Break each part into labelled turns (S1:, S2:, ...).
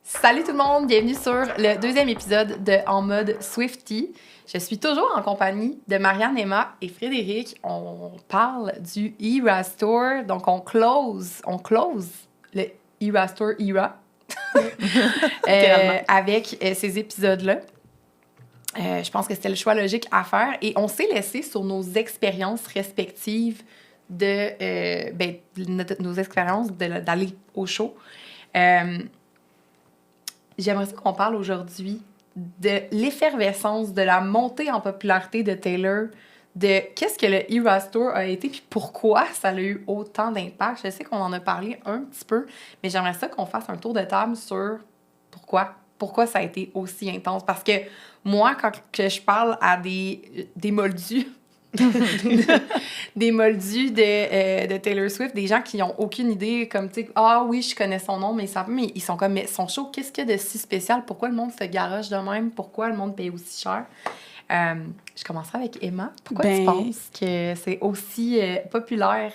S1: Salut tout le monde, bienvenue sur le deuxième épisode de En mode Swiftie. Je suis toujours en compagnie de Marianne, Emma et Frédéric. On parle du Eras Tour, donc on close le Eras Tour Era avec ces épisodes-là. Je pense que c'était le choix logique à faire et on s'est laissé sur nos expériences respectives nos expériences d'aller au show. J'aimerais qu'on parle aujourd'hui de l'effervescence, de la montée en popularité de Taylor, de qu'est-ce que le Eras Tour a été, puis pourquoi ça a eu autant d'impact. Je sais qu'on en a parlé un petit peu, mais j'aimerais ça qu'on fasse un tour de table sur pourquoi ça a été aussi intense. Parce que moi, quand que je parle à des moldus, des moldus de Taylor Swift, des gens qui n'ont aucune idée, comme, tu sais, ah oui, je connais son nom, mais ils sont comme, mais son show, qu'est-ce qu'il y a de si spécial? Pourquoi le monde se garoche de même? Pourquoi le monde paye aussi cher? Je commencerai avec Emma. Pourquoi tu penses que c'est aussi populaire?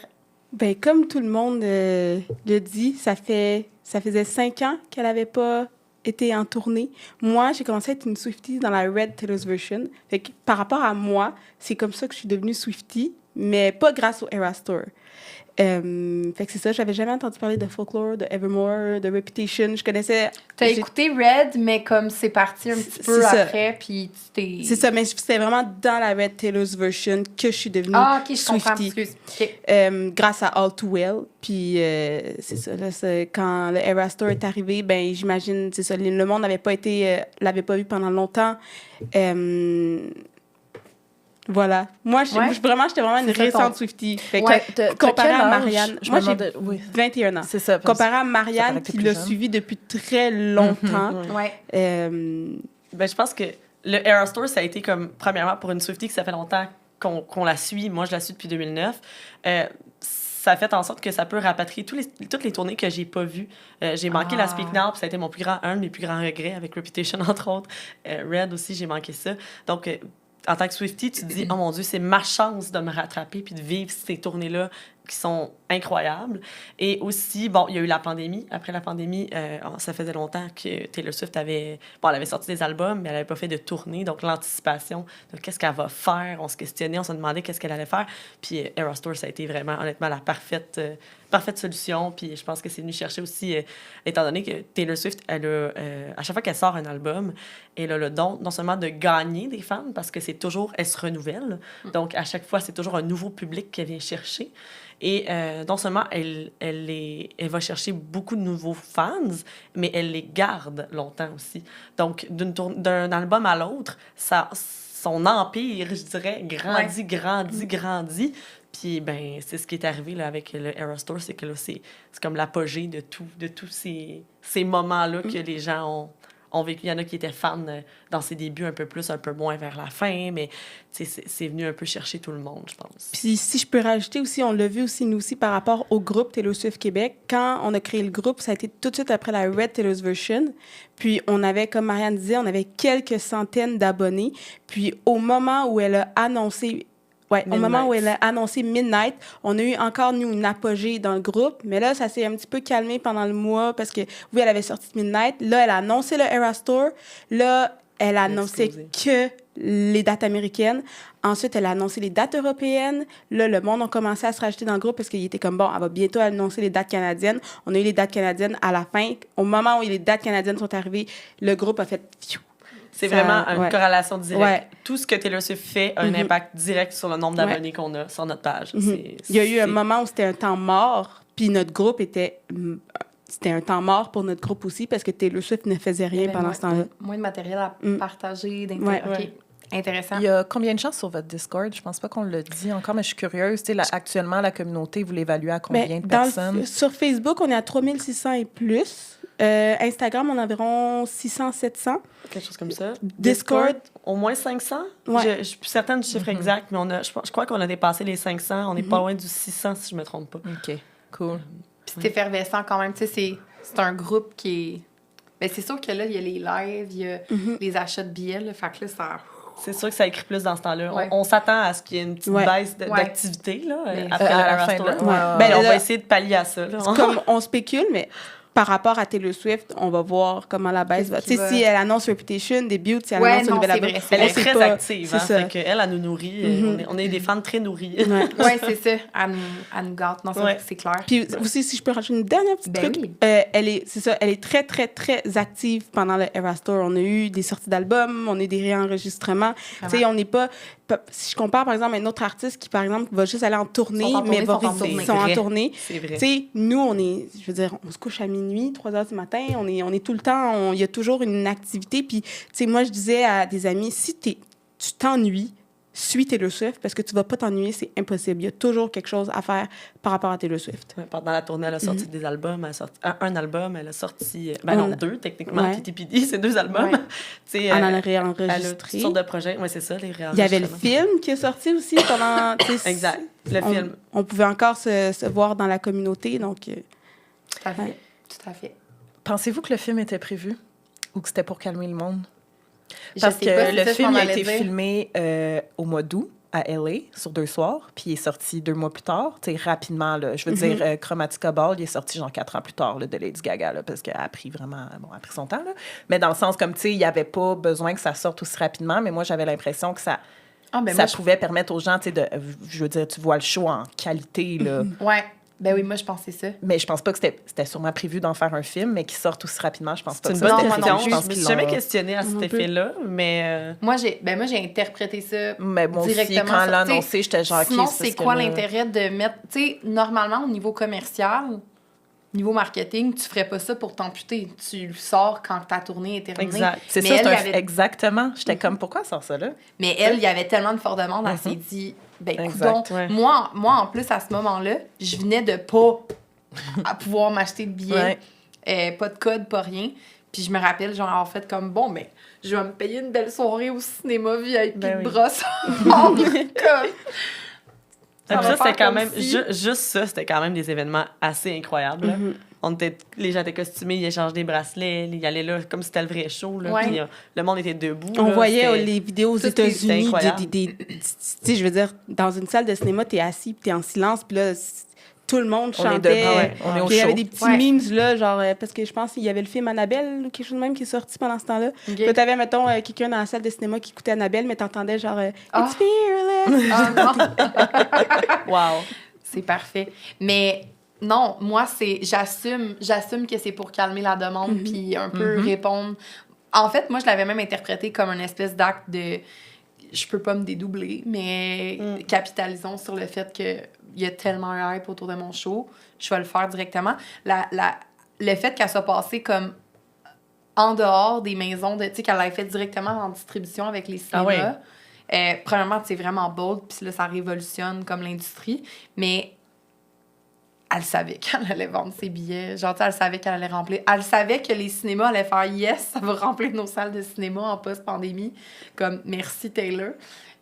S2: Ben, comme tout le monde le dit, ça faisait 5 ans qu'elle n'avait pas été en tournée. Moi, j'ai commencé à être une Swiftie dans la Red Taylor's Version. Fait que, par rapport à moi, c'est comme ça que je suis devenue Swiftie, mais pas grâce au Eras Tour. Fait que c'est ça, j'avais jamais entendu parler de Folklore, de Evermore, de Reputation. Je connaissais...
S1: T'as écouté Red, mais comme c'est parti un petit peu après, puis tu t'es...
S2: C'est ça, mais c'était vraiment dans la Red Taylor's Version que je suis devenue Swiftie. Grâce à All Too Well. Puis c'est ça, là, quand le Eras Tour est arrivé, ben j'imagine, c'est ça, le monde n'avait pas l'avait pas vu pendant longtemps. Voilà. Moi, j'étais vraiment une récente Swiftie. Comparé à Marianne, moi, j'ai 21 ans.
S3: C'est ça.
S2: Comparé à Marianne, qui l'a suivi depuis très longtemps.
S3: Je pense que le Eras Tour, ça a été comme, premièrement, pour une Swiftie que ça fait longtemps qu'on la suit. Moi, je la suis depuis 2009. Ça a fait en sorte que ça peut rapatrier toutes les tournées que j'ai pas vues. J'ai manqué la Speak Now, puis ça a été un de mes plus grands regrets avec Reputation, entre autres. Red aussi, j'ai manqué ça. Donc, en tant que Swiftie, tu te dis, oh mon Dieu, c'est ma chance de me rattraper puis de vivre ces tournées-là qui sont incroyables. Et aussi, bon, il y a eu la pandémie. Après la pandémie, ça faisait longtemps que Taylor Swift elle avait sorti des albums, mais elle n'avait pas fait de tournée. Donc, l'anticipation de qu'est-ce qu'elle va faire, on se questionnait, on se demandait qu'est-ce qu'elle allait faire. Puis, Eras Tour, ça a été vraiment, honnêtement, la parfaite solution. Puis, je pense que c'est venu chercher aussi, étant donné que Taylor Swift, elle a, à chaque fois qu'elle sort un album, elle a le don, non seulement de gagner des fans, parce que elle se renouvelle. Donc, à chaque fois, c'est toujours un nouveau public qu'elle vient chercher. Et non seulement elle va chercher beaucoup de nouveaux fans, mais elle les garde longtemps aussi. Donc, d'un album à l'autre, son empire, je dirais, grandit. Puis, ben, c'est ce qui est arrivé là, avec le Eras Tour, c'est que là, c'est comme l'apogée de tous ces moments-là que les gens ont vécu. Il y en a qui étaient fans dans ses débuts un peu plus, un peu moins vers la fin, mais c'est venu un peu chercher tout le monde, je pense.
S2: Puis si je peux rajouter aussi, on l'a vu aussi, nous aussi, par rapport au groupe Taylor Swift Québec. Quand on a créé le groupe, ça a été tout de suite après la Red Taylor's Version. Puis on avait, comme Marianne disait, on avait quelques centaines d'abonnés. Puis au moment où elle a annoncé... au moment où elle a annoncé Midnight, on a eu encore, nous, une apogée dans le groupe. Mais là, ça s'est un petit peu calmé pendant le mois parce que, oui, elle avait sorti Midnight. Là, elle a annoncé le Eras Tour. Là, elle a annoncé que les dates américaines. Ensuite, elle a annoncé les dates européennes. Là, le monde a commencé à se rajouter dans le groupe parce qu'il était comme, bon, elle va bientôt annoncer les dates canadiennes. On a eu les dates canadiennes à la fin. Au moment où les dates canadiennes sont arrivées, le groupe a fait...
S3: C'est vraiment une corrélation directe. Tout ce que Taylor Swift fait a un impact direct sur le nombre d'abonnés qu'on a sur notre page.
S2: Il y a eu un moment où c'était un temps mort, puis notre groupe c'était un temps mort pour notre groupe aussi, parce que Taylor Swift ne faisait rien pendant ce temps-là.
S1: Moins de matériel à partager, intéressant.
S3: Il y a combien de gens sur votre Discord? Je pense pas qu'on le dit encore, mais je suis curieuse. Actuellement, la communauté, vous l'évaluez à combien de personnes?
S2: Sur Facebook, on est à 3600 et plus. Instagram, on a environ 600-700.
S3: Quelque chose comme ça.
S2: Discord,
S3: au moins 500.
S2: Ouais.
S3: Je suis plus certaine du chiffre exact, mais je crois qu'on a dépassé les 500. On n'est pas loin du 600, si je me trompe pas.
S1: OK, cool. Puis c'est effervescent quand même. Tu sais, c'est un groupe qui est... Ben, c'est sûr que là, il y a les lives, il y a les achats de billets. Là, fait que là, ça...
S3: C'est sûr que ça écrit plus dans ce temps-là. Ouais. On s'attend à ce qu'il y ait une petite baisse d'activité là, après la fin. On va essayer de pallier à ça. Là.
S2: Comme on spécule, mais par rapport à Taylor Swift, on va voir comment la baisse va. Tu sais, si elle annonce Reputation, début, si elle annonce un nouvel album,
S1: vrai,
S3: elle est
S2: on sait
S3: très
S2: pas.
S3: active.
S2: C'est
S3: Hein,
S2: ça.
S3: fait qu'elle, elle nous nourrit. On est des fans très nourris.
S2: Ouais.
S1: Ouais, c'est ça. Elle nous gâte. Non, c'est clair.
S2: Puis aussi, si je peux rajouter une dernière petite
S1: Ben
S2: truc,
S1: oui.
S2: elle est très, très, très active pendant le Eras Tour. On a eu des sorties d'albums, on a eu des réenregistrements. Tu sais, on n'est pas... Si je compare, par exemple, à un autre artiste qui, par exemple, va juste aller en tournée, mais va sont en tournée.
S3: C'est vrai.
S2: Tu sais, nous, on est... Je veux dire, on se couche à minuit, 3 heures du matin, on est tout le temps... Il y a toujours une activité. Puis, tu sais, moi, je disais à des amis, si tu t'ennuies, suis Taylor Swift parce que tu vas pas t'ennuyer, c'est impossible. Il y a toujours quelque chose à faire par rapport à Taylor Swift.
S3: Ouais, pendant la tournée, elle a sorti des albums. Elle a sorti un album, elle a sorti... non, 2, techniquement.
S2: Ouais.
S3: TTPD, c'est 2 albums.
S2: Elle en a
S3: Elle a
S2: réenregistré.
S3: toutes sortes de projets. Oui, c'est ça, les
S2: Il y
S3: réenregistrements.
S2: avait le film qui est sorti aussi pendant...
S3: Exact, le film.
S2: On pouvait encore se voir dans la communauté, donc...
S1: Tout à fait. Tout à fait.
S4: Pensez-vous que le film était prévu ou que c'était pour calmer le monde?
S1: Je
S4: Parce
S1: sais
S4: que
S1: pas, c'est
S4: le
S1: ça, je
S4: film
S1: m'en
S4: a
S1: allais
S4: été
S1: dire.
S4: filmé au mois d'août à LA sur 2 soirs, puis il est sorti 2 mois plus tard. Tu sais, rapidement, là, je veux dire, Chromatica Ball, il est sorti genre 4 ans plus tard là, de Lady Gaga, là, parce qu'elle a pris vraiment... Bon, elle a pris son temps, là. Mais dans le sens, comme, tu sais, il n'y avait pas besoin que ça sorte aussi rapidement, mais moi, j'avais l'impression que ça pouvait permettre aux gens, tu sais, de... Je veux dire, tu vois le show en qualité, là.
S1: Ouais. Ben oui, moi, je pensais ça.
S4: Mais je pense pas que c'était sûrement prévu d'en faire un film, mais qu'il sorte aussi rapidement, je pense pas
S3: C'est
S4: que
S3: une
S4: ça
S3: bonne
S4: c'était
S3: question.
S4: prévu.
S3: Je
S4: pense
S3: me suis
S4: qu'ils
S3: jamais
S4: l'ont-
S3: questionnée à cet effet-là, mais...
S1: Moi, j'ai interprété ça
S4: Mais moi aussi,
S1: directement.
S4: quand elle l'a
S1: Tu sais,
S4: annoncé, j'étais genre...
S1: Sinon,
S4: OK,
S1: c'est quoi l'intérêt de mettre... Tu sais, normalement, au niveau commercial, niveau marketing, tu ferais pas ça pour t'amputer. Tu le sors quand ta tournée est terminée.
S3: Exact.
S4: C'est
S1: Mais
S4: ça,
S1: elle,
S4: c'est
S1: il y avait-
S4: exactement. J'étais comme, pourquoi elle sort ça, là?
S1: Mais elle, il y avait tellement de fortes demandes, elle s'est dit, ben,
S4: Exact,
S1: coudonc,
S3: ouais.
S1: moi, en plus, à ce moment-là, je venais de pas à pouvoir m'acheter de billets, pas de code, pas rien. Puis je me rappelle, genre, en fait, comme, bon, ben, je vais me payer une belle soirée au cinéma VIP
S3: Ben
S1: de
S3: oui.
S1: Brossard. Comme...
S3: Ça,
S1: va
S3: c'était
S1: faire
S3: quand
S1: comme
S3: même...
S1: si-
S3: Juste ça, c'était quand même des événements assez incroyables. là. Les gens étaient costumés, ils échangent des bracelets, ils allaient là comme si c'était le vrai show. Là,
S1: Ouais.
S3: puis, le monde était debout.
S2: On
S3: là,
S2: voyait
S3: c'était-
S2: les vidéos aux
S3: tout était
S2: États-Unis.
S3: incroyable.
S2: Tu sais, je veux dire, dans une salle de cinéma, t'es assis, puis t'es en silence, puis là, tout le monde
S4: On est
S2: chantait.
S4: debout, ouais, on est au
S2: Puis il y avait
S4: show.
S2: des petits
S1: Ouais.
S2: memes, là, genre, parce que je pense qu'il y avait le film Annabelle ou quelque chose de même qui est sorti pendant ce temps-là.
S1: Ok.
S2: Puis là, t'avais, mettons, quelqu'un dans la salle de cinéma qui écoutait Annabelle, mais t'entendais genre
S1: Ah.
S2: It's fearless!
S1: Ah, non.
S3: Wow.
S1: C'est parfait. Mais non, moi, j'assume que c'est pour calmer la demande puis un peu répondre. En fait, moi, je l'avais même interprété comme une espèce d'acte de je peux pas me dédoubler, mais capitalisons sur le fait que il y a tellement un hype autour de mon show, je vais le faire directement. Le fait qu'elle soit passée comme en dehors des maisons, tu sais, qu'elle l'ait fait directement en distribution avec les cinémas. Premièrement, c'est vraiment bold, puis là, ça révolutionne comme l'industrie, mais elle savait qu'elle allait vendre ses billets. Genre, tu sais, elle savait qu'elle allait remplir. Elle savait que les cinémas allaient faire « Yes, ça va remplir nos salles de cinéma en post-pandémie. » Comme « Merci, Taylor. »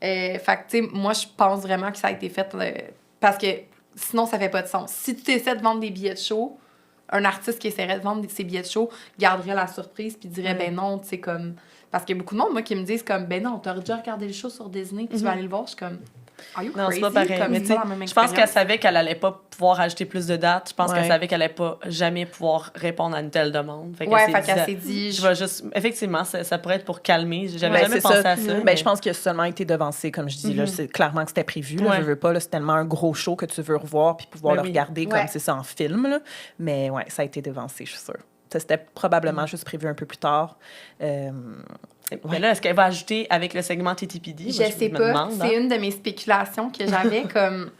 S1: Fait que, tu sais, moi, je pense vraiment que ça a été fait parce que sinon, ça fait pas de sens. Si tu essaies de vendre des billets de show, un artiste qui essaierait de vendre ses billets de show garderait la surprise puis dirait « Ben non, tu sais, comme... » Parce qu'il y a beaucoup de monde, moi, qui me disent comme « Ben non, t'as déjà regardé le show sur Disney, tu vas aller le voir. » Je suis comme... Are you
S3: Non,
S1: crazy?
S3: c'est pas pareil.
S1: Comme
S3: Mais
S1: c'est
S3: tu sais,
S1: pas la même
S3: je pense qu'elle
S1: expérience.
S3: savait qu'elle allait pas pouvoir ajouter plus de dates. Je pense qu'elle
S4: Ouais.
S3: savait qu'elle allait pas jamais pouvoir répondre à une telle demande. Fait
S1: Ouais,
S3: qu'elle
S1: fait qu'elle s'est dit...
S3: je vais juste... Effectivement, ça pourrait être pour calmer. J'avais
S4: Ben,
S3: jamais
S4: c'est
S3: pensé
S4: ça.
S3: à ça.
S4: Ben, je pense qu'il a seulement été devancé, comme je dis. Là, c'est clairement que c'était prévu. Là,
S3: Ouais.
S4: Je veux pas, là, c'est tellement un gros show que tu veux revoir puis pouvoir
S3: Ben
S4: le
S3: oui.
S4: regarder
S1: Ouais.
S4: comme c'est ça en film. Là. Mais ouais, ça a été devancé, je suis sûre. Ça, c'était probablement juste prévu un peu plus tard.
S3: Mais là, est-ce qu'elle va ajouter avec le segment TTPD?
S1: Je sais
S3: me
S1: pas.
S3: demande,
S1: C'est une de mes spéculations que j'avais comme...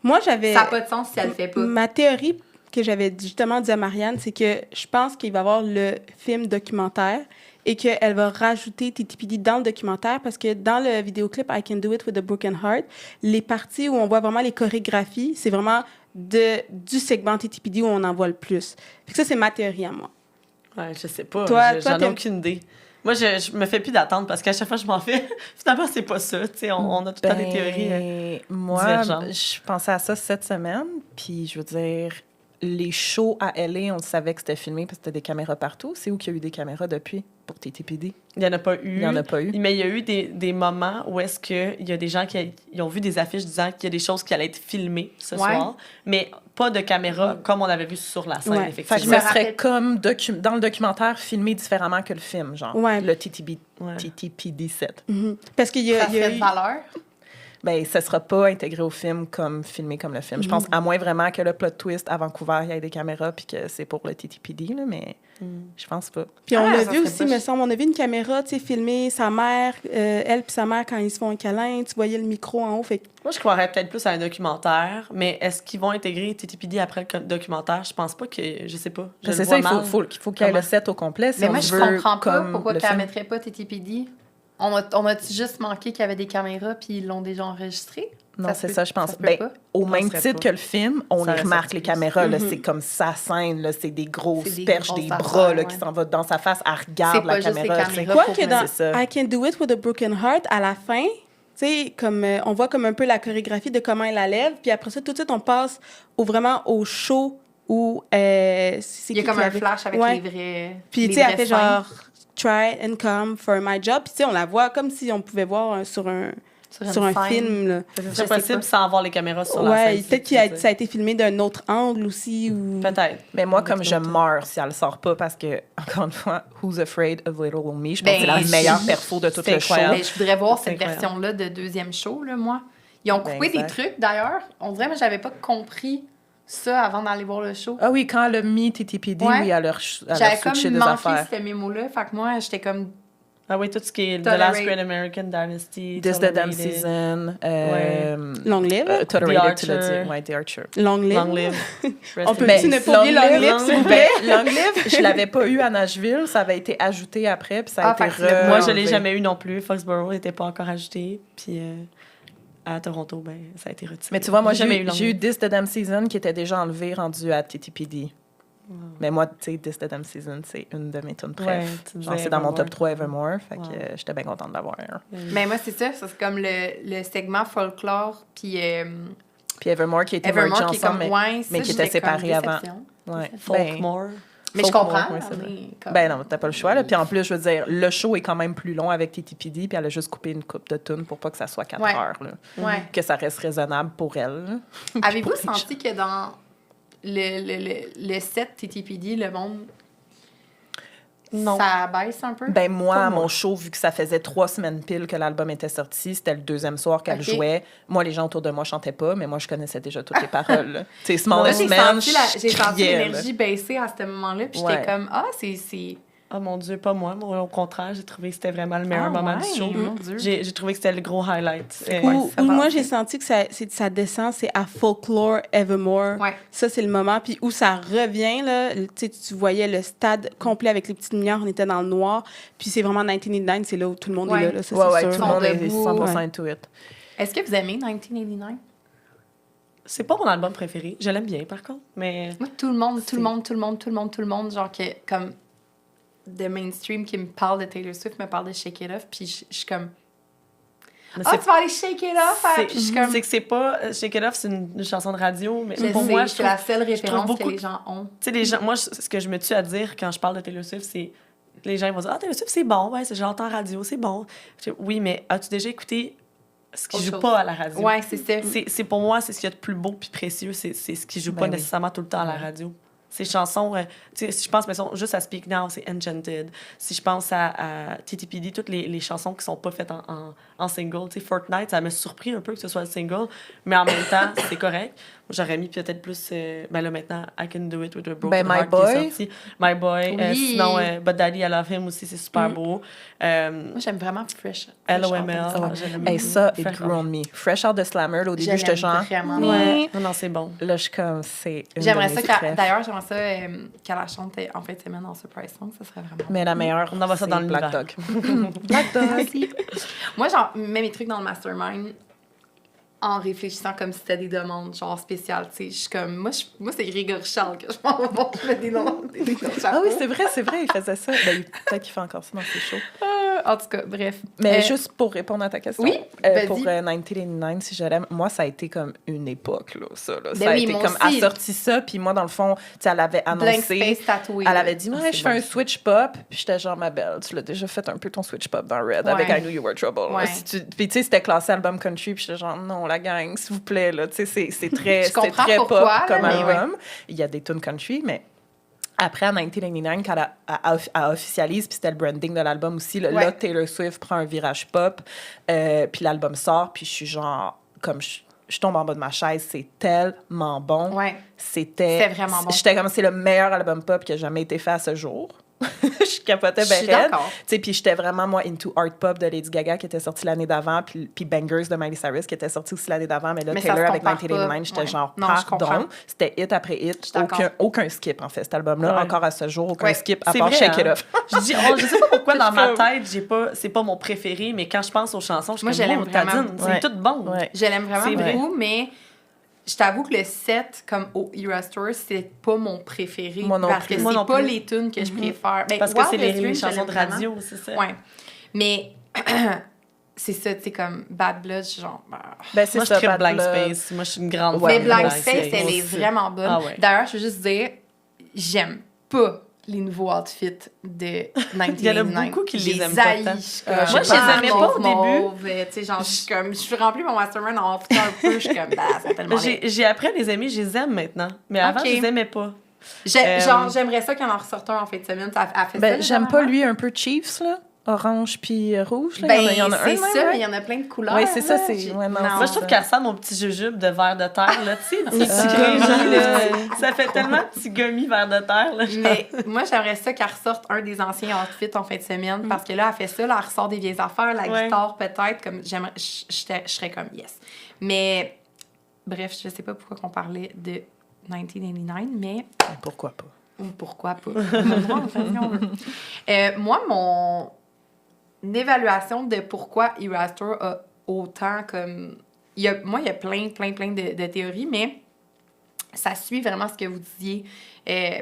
S2: Moi, j'avais...
S1: Ça n'a pas de sens si elle le fait pas.
S2: Ma théorie que j'avais justement dit à Marianne, c'est que je pense qu'il va y avoir le film documentaire et qu'elle va rajouter TTPD dans le documentaire parce que dans le vidéoclip I Can Do It With a Broken Heart, les parties où on voit vraiment les chorégraphies, c'est vraiment du segment TTPD où on en voit le plus. Fait que ça, c'est ma théorie à moi.
S3: Ouais, je sais pas.
S2: Toi,
S3: J'en ai
S2: t'aimes-
S3: aucune idée. Moi, je me fais plus d'attente parce qu'à chaque fois que je m'en fais, finalement, c'est pas ça. Tu sais, on a tout le temps des théories.
S4: Moi,
S3: divergentes.
S4: je pensais à ça cette semaine, puis je veux dire, les shows à LA, on savait que c'était filmé parce que c'était des caméras partout. C'est où qu'il y a eu des caméras depuis pour TTPD?
S3: Il n'y en a pas eu.
S4: Il n'y en a pas eu.
S3: Mais il y a eu des moments où est-ce qu'il y a des gens qui ils ont vu des affiches disant qu'il y a des choses qui allaient être filmées ce soir, mais pas de caméra comme on avait vu sur la scène,
S2: Ouais.
S4: Fait que
S3: effectivement.
S4: ça serait comme dans le documentaire filmé différemment que le film, genre le TTPD 7.
S2: Parce qu'il y a,
S1: Ça fait de valeur.
S4: Ben, ça sera pas intégré au film comme filmé comme le film. Je pense, à moins vraiment que le plot twist à Vancouver, il y ait des caméras puis que c'est pour le TTPD, là, mais je pense pas.
S2: Puis on
S3: Ah,
S2: l'a
S3: ça
S2: vu
S3: serait
S2: aussi,
S3: pas
S2: me semble, on a vu une caméra, tu sais, filmer sa mère, elle puis sa mère quand ils se font un câlin, tu voyais le micro en haut, fait que
S3: Moi, je croirais peut-être plus à un documentaire, mais est-ce qu'ils vont intégrer TTPD après le documentaire? Je pense pas que... Je sais pas. Je
S4: Ben,
S3: le
S4: c'est
S3: vois
S4: ça,
S3: mal.
S4: il faut qu'il y ait le set au complet. Si
S1: Mais
S4: on
S1: moi, je
S4: veut
S1: comprends pas
S4: comme
S1: pourquoi
S4: le
S1: qu'elle
S4: film.
S1: mettrait pas TTPD. On a-tu juste manqué qu'il y avait des caméras puis ils l'ont déjà enregistré?
S4: Non,
S1: Ça
S4: c'est
S1: se
S4: ça,
S1: peut-
S4: je pense.
S1: ça se peut
S4: Ben,
S1: pas.
S4: au
S3: Je
S4: même
S3: penserais
S4: titre
S3: pas.
S4: que le film, on
S3: Ça
S4: les
S3: aurait
S4: remarque,
S3: sorti
S4: les
S3: plus.
S4: caméras. Là, c'est comme sa scène, là, c'est des grosses
S1: C'est des
S4: perches,
S1: grosses
S4: des
S1: affaires,
S4: bras là, qui
S1: ouais.
S4: s'en vont dans sa face. Elle
S1: C'est
S4: regarde
S1: pas
S4: la
S1: juste les
S4: caméra.
S1: caméras.
S4: c'est-
S2: quoi
S1: pour
S2: que dans
S4: c'est ça.
S2: I Can Do It With a Broken Heart, à la fin, tu sais, comme on voit comme un peu la chorégraphie de comment elle la lève, puis après ça, tout de suite, on passe vraiment au show où c'est
S1: Il y a
S2: qui
S1: comme
S2: qui
S1: un
S2: avait-
S1: flash avec
S2: Ouais.
S1: les vrais.
S2: Puis,
S1: les
S2: tu sais, elle
S1: vraies
S2: fait
S1: scènes.
S2: genre try and come for my job. Puis, tu sais, on la voit comme si on pouvait voir sur un
S1: Sur une scène.
S2: film. Là.
S3: C'est
S1: Je sais
S3: possible
S1: pas.
S3: sans avoir les caméras sur la
S2: Ouais,
S3: scène.
S2: peut-être que ça a été filmé d'un autre angle aussi. Ou...
S3: Peut-être.
S4: Mais moi,
S3: Avec
S4: comme je
S3: l'autre.
S4: meurs si elle le sort pas, parce que, encore une fois, Who's Afraid of Little Old Me, je pense
S1: Ben,
S4: que c'est la meilleure
S1: c'est-
S4: perfo de tout
S3: c'est
S4: le show.
S3: incroyable.
S1: Mais je voudrais voir
S3: C'est
S1: cette
S3: incroyable.
S1: version-là de deuxième show, là, moi. Ils ont
S4: Ben,
S1: coupé des
S4: exact.
S1: trucs, d'ailleurs. On dirait, mais j'avais pas compris ça avant d'aller voir le show.
S4: Ah oui, quand elle a mis TTPD,
S1: Ouais.
S4: oui, elle a
S1: J'avais
S4: switché
S1: comme
S4: des
S1: manqué
S4: affaires.
S1: ce mémo-là. Fait que moi, j'étais comme...
S3: Ah oui, tout ce qui est The
S1: Tolerate.
S3: Last Great American Dynasty.
S4: This the Damn
S3: Tolerated,
S4: Season.
S2: Long Live.
S4: Tolerated,
S3: The
S4: tu l'as
S3: Archer.
S4: dit. Ouais, The Archer.
S2: Long Live.
S3: Long Live.
S2: On peut
S4: Ben,
S2: ne pas oublier Long Live, s'il vous plaît?
S4: Long Live, je l'avais pas eu à Nashville. Ça avait été ajouté après, puis ça a
S1: Ah, fait
S4: été
S1: que c'est le-
S3: Moi, je
S4: relevé.
S3: l'ai jamais eu non plus. Foxborough n'était pas encore ajouté. Puis à Toronto, ben, ça a été retiré.
S4: Mais tu vois, moi,
S3: jamais
S4: j'ai
S3: Long
S4: eu
S3: Live.
S4: This the Damn Season qui était déjà enlevé, rendu à TTPD. Mais moi, tu sais, This the Damn Season, c'est une de mes tunes
S3: Ouais,
S4: préf.
S3: tu
S4: Genre,
S3: disais
S4: c'est dans mon
S3: Evermore.
S4: top 3 Evermore. Fait que
S3: Ouais.
S4: j'étais bien contente de l'avoir. Hein.
S1: Mais moi, c'est ça. C'est comme le segment folklore, puis
S4: Puis Evermore qui était
S1: Evermore
S4: mergé
S1: qui est comme...
S4: ensemble,
S1: Ouais,
S4: mais
S1: ça,
S4: qui était
S1: j'étais comme
S4: séparé avant.
S1: déception.
S4: Ouais.
S3: Folkmore.
S1: Mais je
S4: Folklore,
S1: comprends.
S4: ouais, c'est vrai.
S1: mais comme-
S4: Ben non, t'as pas le choix. Là. Puis en plus, je veux dire, le show est quand même plus long avec TTPD, puis elle a juste coupé une coupe de tunes pour pas que ça soit 4
S1: Ouais.
S4: heures. Là.
S1: Ouais.
S4: Que ça reste raisonnable pour elle. là.
S1: Avez-vous
S4: Pour les
S1: senti que dans le set TTPD, le monde,
S3: Non.
S1: ça baisse un peu?
S4: Ben moi,
S3: Pas
S4: à
S3: moi.
S4: mon show, vu que ça faisait 3 semaines pile que l'album était sorti, c'était le deuxième soir qu'elle
S1: Ok.
S4: jouait. Moi, les gens autour de moi chantaient pas, mais moi, je connaissais déjà toutes les paroles. là. Tu sais, Small
S1: Moi,
S4: as
S1: j'ai
S4: Man,
S1: senti j'ai senti
S4: criais, là.
S1: l'énergie baisser à ce moment-là, puis
S4: Ouais.
S1: j'étais comme, c'est...
S3: Oh mon Dieu, pas moi. Moi, au contraire, j'ai trouvé que c'était vraiment le meilleur
S1: Ah,
S3: moment
S1: ouais,
S3: du show.
S1: mon Dieu.
S3: J'ai trouvé que c'était le gros highlight.
S2: Ou
S1: ça
S2: moi,
S1: passe.
S2: j'ai senti que ça descend, c'est à Folklore Evermore.
S1: Ouais.
S2: Ça, c'est le moment. Puis où ça revient, là, tu voyais le stade complet avec les petites lumières, on était dans le noir. Puis c'est vraiment 1989, c'est là où tout le monde
S1: Ouais.
S2: est là, ça,
S4: Ouais,
S2: c'est
S4: ouais,
S2: sûr.
S4: tout le monde est
S1: Debout.
S4: 100%
S2: Ouais.
S4: into it.
S1: Est-ce que vous aimez 1989?
S3: C'est pas mon album préféré. Je l'aime bien, par contre. Mais
S1: Moi, tout le monde, genre que, comme, de mainstream qui me parle de Taylor Swift me parle de Shake It Off, puis je suis comme,
S3: mais
S1: tu vas aller Shake It Off? Hein?
S3: c'est
S1: Puis je suis comme,
S3: c'est que c'est pas... Shake It Off, c'est une chanson de radio, mais
S1: je
S3: pour
S1: sais,
S3: moi, je
S1: c'est
S3: trouve...
S1: la seule référence que
S3: beaucoup
S1: les gens ont.
S3: Tu sais, les gens... Moi, ce que je me tue à dire quand je parle de Taylor Swift, c'est... Les gens ils vont dire « Ah, Taylor Swift, c'est bon. Ouais, j'entends radio, c'est bon. » Oui, mais as-tu déjà écouté ce qui
S1: Autre
S3: joue
S1: chose.
S3: pas à la radio?
S1: Ouais, c'est ça.
S3: C'est pour moi, c'est ce qu'il y a de plus beau puis précieux, c'est ce qui joue
S4: Ben
S3: pas
S4: oui.
S3: nécessairement tout le temps à la radio. Ces chansons, tu sais, si je pense mettons, juste à Speak Now, c'est Enchanted. Si je pense à TTPD, toutes les chansons qui sont pas faites en single. Tu sais, Fortnite, ça m'a surpris un peu que ce soit le single, mais en même temps, c'est correct. J'aurais mis peut-être plus, ben là maintenant, I Can Do It With a Broken
S4: Ben, My
S3: Heart qui
S4: Boy.
S3: est sorti. My Boy.
S1: Oui.
S3: Sinon, But Daddy, I Love Him aussi, c'est super beau.
S1: Moi, j'aime vraiment Fresh.
S3: LOML.
S1: Fresh
S3: je l'aime
S4: Hey, ça, it
S3: Fresh
S4: grew on me. Fresh Out the Slammer, là, au
S1: Je
S4: début, j'étais
S1: l'aime
S4: genre...
S1: vraiment.
S2: Ouais.
S3: Non, non, c'est bon.
S4: Là, je suis comme, c'est une
S1: J'aimerais
S4: de
S1: ça,
S4: mes préfs.
S1: d'ailleurs, j'aimerais ça qu'elle la chante en fin de semaine en Surprise Song, ça serait vraiment
S4: Mais la meilleure,
S3: On envoie ça
S4: c'est
S3: dans
S4: Black
S3: l'univers.
S4: Dog. Black Dog.
S1: Merci. Moi, genre, mets mes trucs dans le mastermind en réfléchissant comme si c'était des demandes, genre, spéciales, tu sais. Je suis comme, moi, c'est Grégory Charles que je m'en vais voir, je mets des noms, des
S4: Ah oui, c'est vrai, il faisait ça. Ben, peut-être qu'il fait encore ça dans ses shows.
S1: En tout cas, bref.
S4: Mais juste pour répondre à ta question,
S1: oui, vas-y.
S4: pour 1989, si je l'aime, moi, ça a été comme une époque, là, ça. Là.
S1: Ben
S4: Ça a
S1: oui,
S4: été
S1: moi
S4: comme,
S1: aussi.
S4: elle a sorti ça, puis moi, dans le fond, tu sais, elle avait
S1: Blank
S4: annoncé...
S1: Space tatoué.
S4: Elle avait dit, ouais,
S3: c'est
S4: je fais
S3: bon.
S4: un switch pop. Puis j'étais genre, ma belle, tu l'as déjà fait un peu ton switch pop dans Red avec
S1: Ouais.
S4: I Knew You Were Trouble.
S1: Ouais.
S4: Puis tu sais, c'était classé album country. Puis j'étais genre, non, la gang, s'il vous plaît. Là. Tu sais, c'est très,
S1: Je
S4: c'est
S1: comprends
S4: très
S1: pourquoi,
S4: pop
S1: là,
S4: comme
S1: mais
S4: album. Il y a des tunes country, mais après, en 1989, quand elle officialise, puis c'était le branding de l'album aussi, là,
S1: Ouais.
S4: là, Taylor Swift prend un virage pop. Puis l'album sort, puis je suis genre, comme je tombe en bas de ma chaise, c'est tellement bon.
S1: Ouais.
S4: C'était
S1: vraiment bon.
S4: J'étais comme, c'est le meilleur album pop qui a jamais été fait à ce jour. Je capotais
S1: Je
S4: bien
S1: suis
S4: raide.
S1: d'accord.
S4: Tu sais, puis j'étais vraiment, moi, into Art Pop de Lady Gaga qui était sorti l'année d'avant, puis Bangers de Miley Cyrus qui était sorti aussi l'année d'avant, mais là,
S1: Mais ça
S4: Taylor
S1: se
S4: avec
S1: compare
S4: 1989,
S1: pas.
S4: j'étais
S1: Ouais.
S4: genre,
S1: Non, je comprends.
S4: pardon. C'était hit après hit.
S1: suis d'accord.
S4: Aucun skip, en fait, cet album-là.
S3: Ouais.
S4: Encore à ce jour, aucun
S1: Ouais.
S4: skip, à
S3: C'est
S4: part
S3: vrai,
S4: Shake It
S3: hein?
S4: Off.
S3: Je sais pas pourquoi dans ma tête, c'est pas mon préféré, mais quand je pense aux chansons, je
S1: Moi,
S3: suis
S1: je
S3: comme,
S1: l'aime
S3: Tadine,
S1: vraiment.
S3: c'est
S4: Ouais.
S3: tout bon.
S4: Ouais.
S1: Je l'aime vraiment
S3: C'est vrai.
S1: beaucoup, mais je t'avoue que le set, comme au Eras Tour, c'est pas mon préféré.
S4: Moi non
S1: parce
S4: plus.
S1: que
S3: Moi
S1: c'est
S3: non
S1: pas
S3: plus.
S1: les tunes que je préfère. Ben,
S3: Parce que
S1: Wild
S3: c'est les
S1: Dream, je
S3: chansons
S1: l'aime
S3: de
S1: vraiment.
S3: radio, c'est ça.
S1: Ouais. Mais c'est ça, tu sais, comme Bad Blood, je suis genre. bah.
S4: Ben, c'est
S3: Moi, je
S4: ça,
S3: tripe
S4: Bad
S3: Blank
S4: Blood.
S3: Space. Moi, je suis une grande
S4: Ouais,
S1: Mais
S3: fan de
S1: Blank
S3: Blank
S1: Space, elle est
S3: aussi.
S1: vraiment bonne.
S3: Ah ouais.
S1: D'ailleurs, je veux juste dire, j'aime pas les nouveaux outfits de 1989.
S3: Il y en a beaucoup qui les aiment pas
S1: haïs,
S3: tant.
S1: je suis comme,
S3: Moi, je les aimais pas au
S1: mauve, tu sais, genre, je suis remplie mon Mastermind en outfit un peu, je suis comme, bah, ils sont tellement laids.
S3: J'ai appris à les aimer, je les aime maintenant. Mais avant,
S1: Ok.
S3: je les aimais pas.
S1: Genre, j'aimerais ça qu'il en ressorte un en fin de semaine. Ça a fait ça,
S4: Ben, j'aime pas
S1: dernièrement?
S4: lui un peu Chiefs, là. Orange puis rouge, là.
S1: Ben,
S4: il y en a un,
S1: c'est
S4: même,
S1: ça,
S4: là.
S1: il y en a plein de couleurs.
S4: Ouais, c'est ça,
S1: là.
S4: c'est-
S1: J'ai-
S4: ouais, non,
S1: non.
S3: Moi, je trouve qu'elle ressemble au petit jujube de verre de terre, là, tu sais. Petit
S4: Ah,
S3: gummy, là.
S4: ouais.
S3: Ça fait tellement petit gummy verre de terre, là.
S1: Mais moi, j'aimerais ça qu'elle ressorte un des anciens outfits en fin de semaine parce que là, elle fait ça, là, elle ressort des vieilles affaires, la
S3: Ouais.
S1: guitare peut-être, comme j'aimerais, je serais comme yes. Mais bref, je sais pas pourquoi qu'on parlait de 1989, mais
S4: Pourquoi pas?
S1: ou pourquoi pas. On veut. Moi, mon évaluation de pourquoi Eras Tour a autant comme... Moi, il y a plein de théories, mais ça suit vraiment ce que vous disiez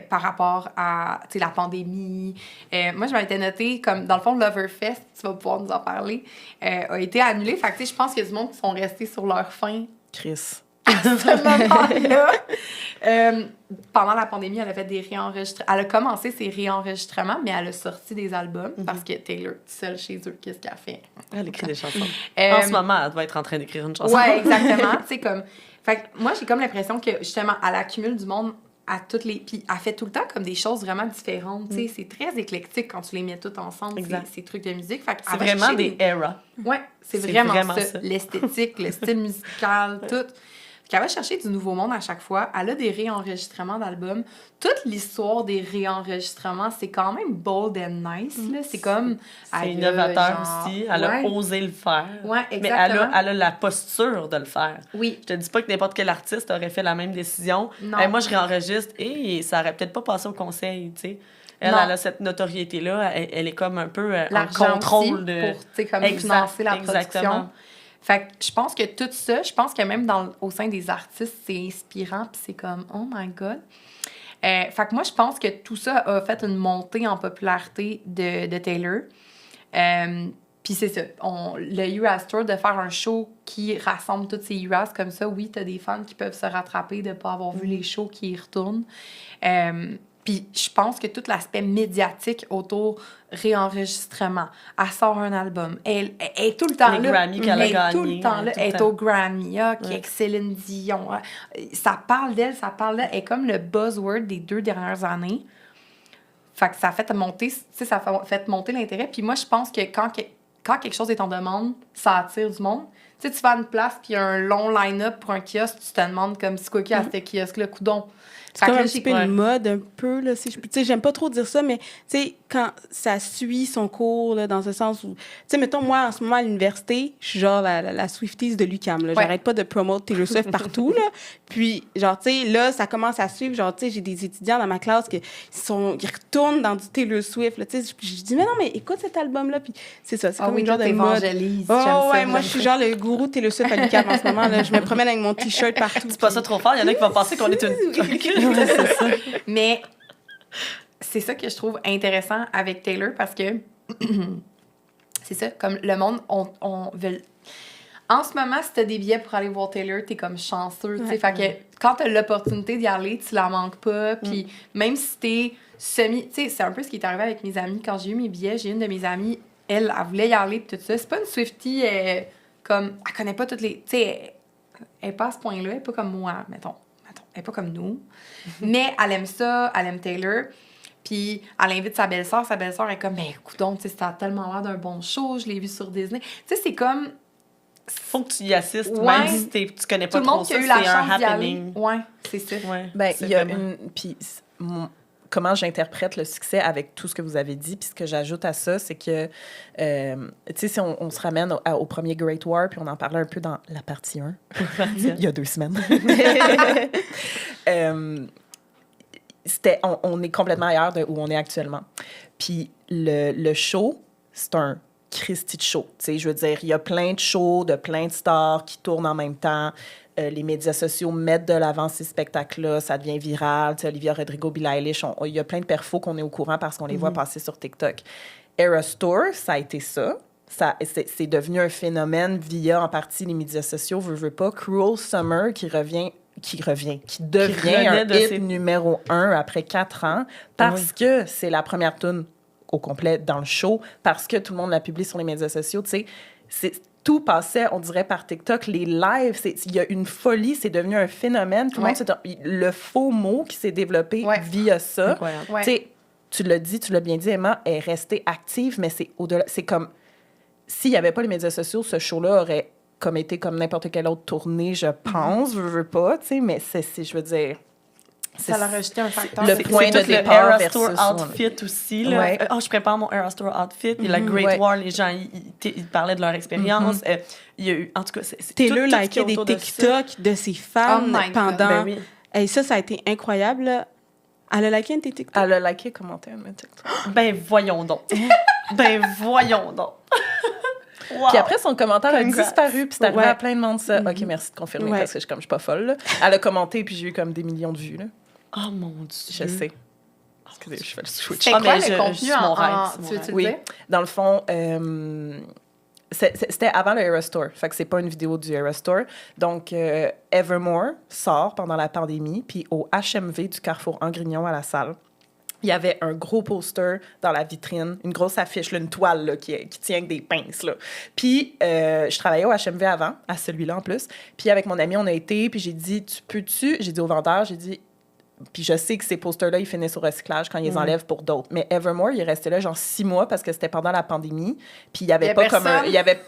S1: par rapport à la pandémie. Moi, je m'étais notée, comme dans le fond, Loverfest, tu vas pouvoir nous en parler, a été annulé. Fait que je pense qu'il y a du monde qui sont restés sur leur faim
S4: Chris.
S1: à ce moment-là. Pendant la pandémie, elle a fait des réenregistrements. Elle a commencé ses réenregistrements, mais elle a sorti des albums parce que Taylor, seule chez eux, qu'est-ce qu'elle fait?
S3: Elle écrit des chansons. En ce moment, elle doit être en train d'écrire une chanson.
S1: Ouais, exactement. Tu sais, comme... Fait que moi, j'ai comme l'impression que, justement, elle accumule du monde à toutes les... Puis elle fait tout le temps comme des choses vraiment différentes. Tu sais, c'est très éclectique quand tu les mets toutes ensemble,
S3: Exact.
S1: ces trucs de musique. Fait
S3: C'est vraiment des eras.
S1: Ouais, c'est
S3: C'est
S1: vraiment,
S3: vraiment
S1: ça.
S3: ça.
S1: L'esthétique, le style musical, tout. Qu'elle va chercher du nouveau monde à chaque fois. Elle a des réenregistrements d'albums. Toute l'histoire des réenregistrements, c'est quand même bold and nice. Là. C'est comme...
S3: C'est
S1: elle a,
S3: innovateur
S1: genre,
S3: aussi. Elle a
S1: ouais.
S3: osé le faire.
S1: Ouais,
S3: Mais
S1: exactement.
S3: elle a la posture de le faire.
S1: Oui.
S3: Je te dis pas que n'importe quel artiste aurait fait la même décision.
S1: Non.
S3: Moi, je réenregistre et ça aurait peut-être pas passé au conseil, tu sais. Elle
S1: Non.
S3: a cette notoriété-là. Elle est comme un peu en
S1: L'argent
S3: contrôle
S1: aussi
S3: de...
S1: pour, tu sais, comme
S3: Exact,
S1: financer la
S3: exactement.
S1: production. Fait que je pense que tout ça, je pense que même au sein des artistes, c'est inspirant, puis c'est comme « Oh my God! » Fait que moi, je pense que tout ça a fait une montée en popularité de Taylor. Puis c'est ça, le Eras Tour, de faire un show qui rassemble toutes ces Eras comme ça, oui, t'as des fans qui peuvent se rattraper de ne pas avoir vu les shows qui y retournent. Puis je pense que tout l'aspect médiatique autour réenregistrement, elle sort un album, elle est tout le temps
S3: Les
S1: là.
S3: Grammy qu'elle a
S1: Elle est tout le
S3: gagné,
S1: temps là.
S3: tout le
S1: Elle est
S3: temps.
S1: au Grammy, qui est
S3: Ouais.
S1: avec Céline Dion. Ça parle d'elle, ça parle d'elle. Elle est comme le buzzword des 2 dernières années. Fait que ça a fait monter, tu sais, ça a fait monter l'intérêt. Puis moi, je pense que quand quelque chose est en demande, ça attire du monde. Tu sais, tu vas à une place, puis il y a un long line-up pour un kiosque, tu te demandes comme c'est quoi qu'il y a à ce kiosque-là, coudon.
S2: C'est comme
S1: Fait
S2: un
S1: que là,
S2: petit peu
S1: j'ai-
S2: une mode, un peu, là, si je peux... Tu sais, j'aime pas trop dire ça, mais, tu sais, quand ça suit son cours, là, dans ce sens où... Tu sais, mettons, moi, en ce moment, à l'université, je suis genre la Swifties de l'UQAM, là.
S1: Ouais.
S2: J'arrête pas de promouvoir Taylor Swift partout, là. Puis, genre, tu sais, là, ça commence à suivre. Genre, tu sais, j'ai des étudiants dans ma classe qui retournent dans du Taylor Swift, là. Tu sais, je dis, mais non, mais écoute cet album-là. Puis, c'est ça, c'est
S1: Ah
S2: comme
S1: oui,
S2: une genre
S1: toi,
S2: de mode.
S1: t'évangélises.
S2: Oh,
S1: j'aime ça,
S2: ouais, moi,
S1: j'aime
S2: je suis
S1: ça.
S2: genre le gourou de Taylor Swift à l'UQAM en ce moment, là. Je me promène avec mon T-shirt partout.
S3: C'est pas ça trop fort. Il y en a qui vont penser qu'on est une... c'est ça.
S1: Mais c'est ça que je trouve intéressant avec Taylor parce que c'est ça, comme le monde, on veut... En ce moment, si t'as des billets pour aller voir Taylor, t'es comme chanceux, tu sais. Fait que quand t'as l'opportunité d'y aller, tu la manques pas. Puis même si t'es tu sais, c'est un peu ce qui est arrivé avec mes amis. Quand j'ai eu mes billets, j'ai une de mes amies, elle voulait y aller, pis tout ça. C'est pas une Swiftie, comme... Elle connaît pas toutes les... Tu sais, elle est pas à ce point-là, elle est pas comme moi, mettons. Elle est pas comme nous. Mais elle aime ça, elle aime Taylor. Puis elle invite sa belle-sœur. Sa belle-sœur est comme, mais coudonc, tu sais, ça a tellement l'air d'un bon show, je l'ai vu sur Disney. Tu sais, c'est comme...
S3: Faut que tu y assistes,
S1: Ouais.
S3: même si tu connais pas
S1: Tout le
S3: trop
S1: monde qui
S3: ça,
S1: a eu la
S3: c'est un
S1: chance d'y aller.
S3: happening.
S1: Ouais, c'est ça.
S3: Ouais,
S4: Ben,
S3: c'est
S4: il y a
S3: vraiment-
S4: puis comment j'interprète le succès avec tout ce que vous avez dit, puis ce que j'ajoute à ça, c'est que, tu sais, si on se ramène au premier Great War, puis on en parlait un peu dans la partie 1, il y a 2 semaines. On est complètement ailleurs de où on est actuellement. Puis le show, c'est un Christy de show. Tu sais, je veux dire, il y a plein de shows de plein de stars qui tournent en même temps. Les médias sociaux mettent de l'avant ces spectacles-là, ça devient viral. Tu sais, Olivia Rodrigo, Billie Eilish, il y a plein de perfos qu'on est au courant parce qu'on les voit passer sur TikTok. Eras Tour, ça a été ça. C'est devenu un phénomène via, en partie, les médias sociaux, veux pas. Cruel Summer, qui devient un hit numéro 1 après 4 ans parce que c'est la première tune au complet dans le show, parce que tout le monde l'a publié sur les médias sociaux, tu sais. Tout passait, on dirait, par TikTok. Les lives, il y a une folie, c'est devenu un phénomène. Tout le monde, le faux mot qui s'est développé via ça.
S3: Incroyable.
S4: Tu sais, tu l'as dit, tu l'as bien dit, Emma, est restée active, mais c'est au-delà. C'est comme, s'il n'y avait pas les médias sociaux, ce show-là aurait comme été comme n'importe quelle autre tournée, je pense, veux pas, tu sais, mais je veux dire...
S1: Ça leur a ajouté un facteur.
S4: Le point de départ
S3: Eras
S4: versus...
S3: Tour outfit aussi. Là.
S4: Ouais.
S3: Je prépare mon Eras Tour outfit. Puis la Great War, les gens, ils parlaient de leur expérience. Il y a eu... En tout cas, c'est
S2: Taylor
S3: tout
S2: likait des
S3: autour de
S2: TikTok de ses fans
S1: Oh my God.
S2: pendant...
S3: Ben oui.
S2: Et ça a été incroyable. Là. Elle a liké un de tes TikTok.
S4: Elle a liké, commenté un de mes TikTok.
S3: Ben voyons donc. Ben voyons donc. Wow.
S4: Puis après, son commentaire a
S3: Congrats.
S4: disparu, puis c'est arrivé
S2: Ouais.
S4: à plein de monde, ça. OK, merci de confirmer, parce que je suis pas folle, là. Elle a commenté, puis j'ai eu comme des millions de vues, là.
S3: Oh mon Dieu.
S4: Je sais. Excusez, je fais le switch.
S1: C'est
S3: Ah,
S1: quoi
S3: mais
S1: le
S3: je-
S1: contenu
S3: c'est mon rêve,
S1: en...
S3: c'est mon
S1: Tu veux-tu
S3: rêve.
S1: le
S4: Oui.
S1: dire?
S4: Dans le fond, c'était avant le Eras Tour. Fait que c'est pas une vidéo du Eras Tour. Donc, Evermore sort pendant la pandémie, puis au HMV du Carrefour Angrignon à la salle, il y avait un gros poster dans la vitrine, une grosse affiche, là, une toile là, qui tient avec des pinces. Là. Puis, je travaillais au HMV avant, à celui-là en plus. Puis, avec mon ami, on a été, puis j'ai dit, j'ai dit au vendeur, j'ai dit, puis je sais que ces posters-là, ils finissent au recyclage quand ils les enlèvent pour d'autres. Mais Evermore, il est resté là genre 6 mois parce que c'était pendant la pandémie. Puis il y avait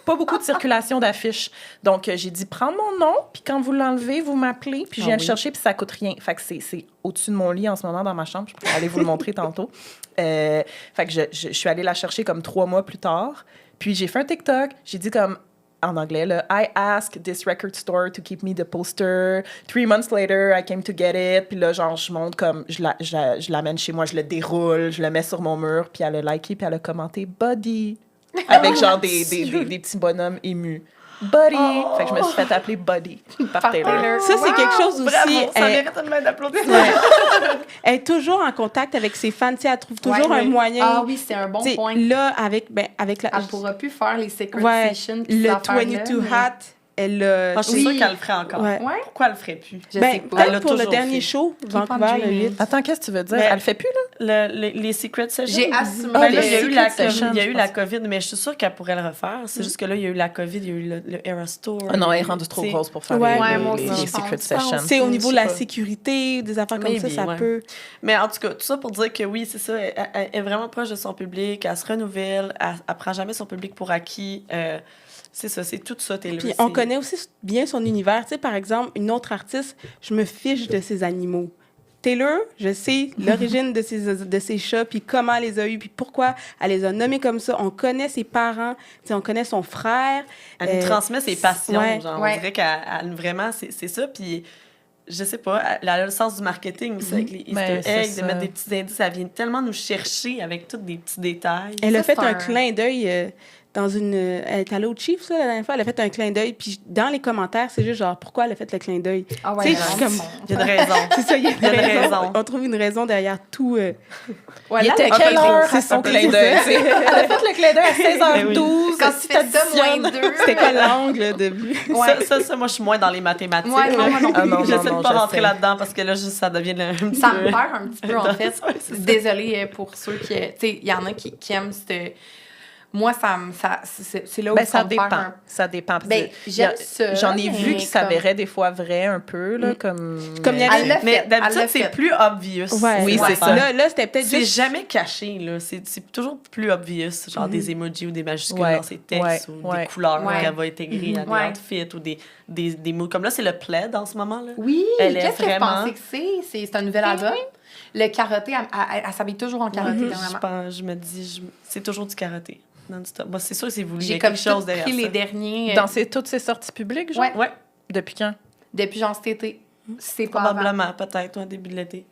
S4: pas beaucoup de circulation d'affiches. Donc j'ai dit, prends mon nom, puis quand vous l'enlevez, vous m'appelez, puis je viens le chercher, puis ça coûte rien. Fait que c'est au-dessus de mon lit en ce moment dans ma chambre. Je pourrais aller vous le montrer tantôt. Fait que je suis allée la chercher comme 3 mois plus tard. Puis j'ai fait un TikTok. J'ai dit comme... En anglais, là, I asked this record store to keep me the poster. 3 months later, I came to get it. Puis là, genre, je monte comme, je l'amène chez moi, je le déroule, je le mets sur mon mur. Puis elle a liké, puis elle a commenté « Buddy ». Avec genre des petits bonhommes émus. Buddy! Fait que je me suis fait appeler Buddy par Taylor.
S2: Ça, c'est quelque chose aussi...
S3: Bravo, ça mérite une main d'applaudissements.
S2: Elle est toujours en contact avec ses fans. Tu sais, elle trouve toujours
S1: Ouais,
S2: un moyen...
S1: Ah oui, c'est un bon
S2: Tu sais,
S1: point.
S2: là, avec la...
S1: Elle pourra plus faire les secret
S2: Ouais,
S1: sessions.
S2: le 22 hat, elle a...
S3: Je suis sûre qu'elle le ferait encore.
S2: Ouais.
S1: Ouais.
S3: Pourquoi elle le ferait plus?
S1: Je sais
S2: Ben,
S1: pas.
S3: Elle
S2: peut-être
S3: l'a
S2: pour le
S3: toujours
S2: dernier
S3: fait.
S2: show,
S1: Keep on
S2: Vancouver, le
S1: dreaming.
S2: 8.
S4: Attends, qu'est-ce que tu veux dire?
S3: Mais-
S4: Elle le fait plus, là?
S3: Les secret sessions.
S1: J'ai assumé
S3: Ben là,
S1: les
S3: il y a eu
S1: secret
S3: la
S1: sessions,
S3: COVID, il y a eu
S4: je
S3: la
S4: pense.
S3: COVID, mais je suis sûre qu'elle pourrait le refaire. C'est juste que là, il y a eu la COVID, il y a eu le Eras Tour.
S4: Ah non, elle est rendue trop
S3: Tu sais,
S4: grosse pour faire
S2: Ouais.
S1: Ouais, moi
S4: les
S1: aussi, je
S4: secret
S1: pense.
S4: sessions.
S2: C'est au niveau de la
S3: Je sais pas.
S2: sécurité, des affaires comme
S3: Maybe,
S2: ça
S3: ouais.
S2: peut...
S3: Mais en tout cas, tout ça pour dire que oui, c'est ça, elle est vraiment proche de son public, elle se renouvelle, elle prend jamais son public pour acquis. C'est ça, c'est tout ça, Taylor.
S2: Puis on connaît aussi bien son univers. Tu sais, par exemple, une autre artiste, je me fiche de ses animaux. Taylor, je sais l'origine de ses chats, puis comment elle les a eus, puis pourquoi elle les a nommés comme ça. On connaît ses parents, tu sais, on connaît son frère.
S3: Elle nous transmet ses passions,
S2: ouais.
S3: genre,
S1: Ouais.
S3: on dirait qu'elle vraiment, c'est ça, puis je sais pas, elle a le sens du marketing aussi, avec les Easter
S4: Ben, c'est
S3: eggs, de
S4: ça.
S3: mettre des petits indices, elle vient tellement nous chercher avec tous des petits détails.
S2: Elle a
S1: Ça,
S2: fait
S1: c'est
S2: un clin d'œil elle est allée au Chiefs, là, la dernière fois, elle a fait un clin d'œil, puis dans les commentaires, c'est juste genre, pourquoi elle a fait le clin d'œil?
S1: Ah
S2: Tu sais,
S1: ouais,
S2: je suis
S1: non,
S2: comme...
S3: Il y a une raison.
S2: C'est ça, il y a
S3: Il y a une raison.
S2: On trouve une raison derrière tout.
S1: Ouais,
S4: Il
S1: là,
S4: était
S1: le-
S4: quelle heure
S3: c'est
S4: à son
S3: ça.
S4: clin d'œil? tu sais? Elle a fait le clin d'œil à 16h12.
S1: Quand tu fais ça, moins 2.
S2: C'était quoi l'angle de vue?
S1: Ouais.
S3: Ça, moi, je suis moins dans les mathématiques.
S1: Ouais, non, moi non plus.
S4: Ah, non,
S3: J'essaie de
S4: non,
S3: pas
S4: je
S3: rentrer
S4: sais.
S3: là-dedans parce que là, juste, ça devient un petit
S1: Ça
S3: peu-
S1: me perd un petit peu, en fait.
S3: Ouais, c'est ça.
S1: Désolée pour ceux qui... Tu sais, il y en a qui aiment cette... Moi, c'est là où
S4: Ben, ça
S1: me perd
S4: dépend.
S1: un...
S4: Ça dépend. Parce
S1: Ben,
S4: que
S1: j'aime
S4: y a-
S1: ça,
S4: J'en ai vu
S1: mais
S4: qui
S1: comme-
S4: s'avéraient des fois vrais un peu, là, comme...
S2: Comme il y
S1: Elle
S2: avait...
S1: l'a
S3: Mais
S1: fait, elle
S3: d'habitude,
S1: l'a
S3: c'est
S1: fait.
S3: plus obvious.
S2: Ouais,
S4: Oui, c'est ça.
S2: Là, c'était peut-être
S3: C'est
S2: juste...
S3: jamais caché, là. C'est toujours plus obvious, genre des emojis ou des majuscules
S4: Ouais,
S3: dans ses textes ou
S4: ouais.
S3: des couleurs
S1: Ouais.
S3: qu'elle va intégrer à des
S1: Ouais.
S3: outfits ou des mots. Comme là, c'est le plaid en ce moment, là.
S1: Oui,
S3: Elle est
S1: qu'est-ce que
S3: vraiment-
S1: vous pensez que c'est? C'est un nouvel album? Le karaté, elle s'habille toujours en karaté, dernièrement.
S3: Je me dis, c'est toujours du karaté. Non-stop. Moi, c'est sûr que c'est voulu. Il y
S1: J'ai
S3: a
S1: comme
S3: quelque chose
S1: tout
S3: derrière
S1: pris
S3: ça.
S1: les derniers...
S4: Dans toutes ces sorties publiques, genre?
S1: Ouais.
S3: Ouais,
S4: Depuis quand?
S1: Depuis genre cet été. C'est pas avant.
S3: probablement, peut-être, au début de l'été.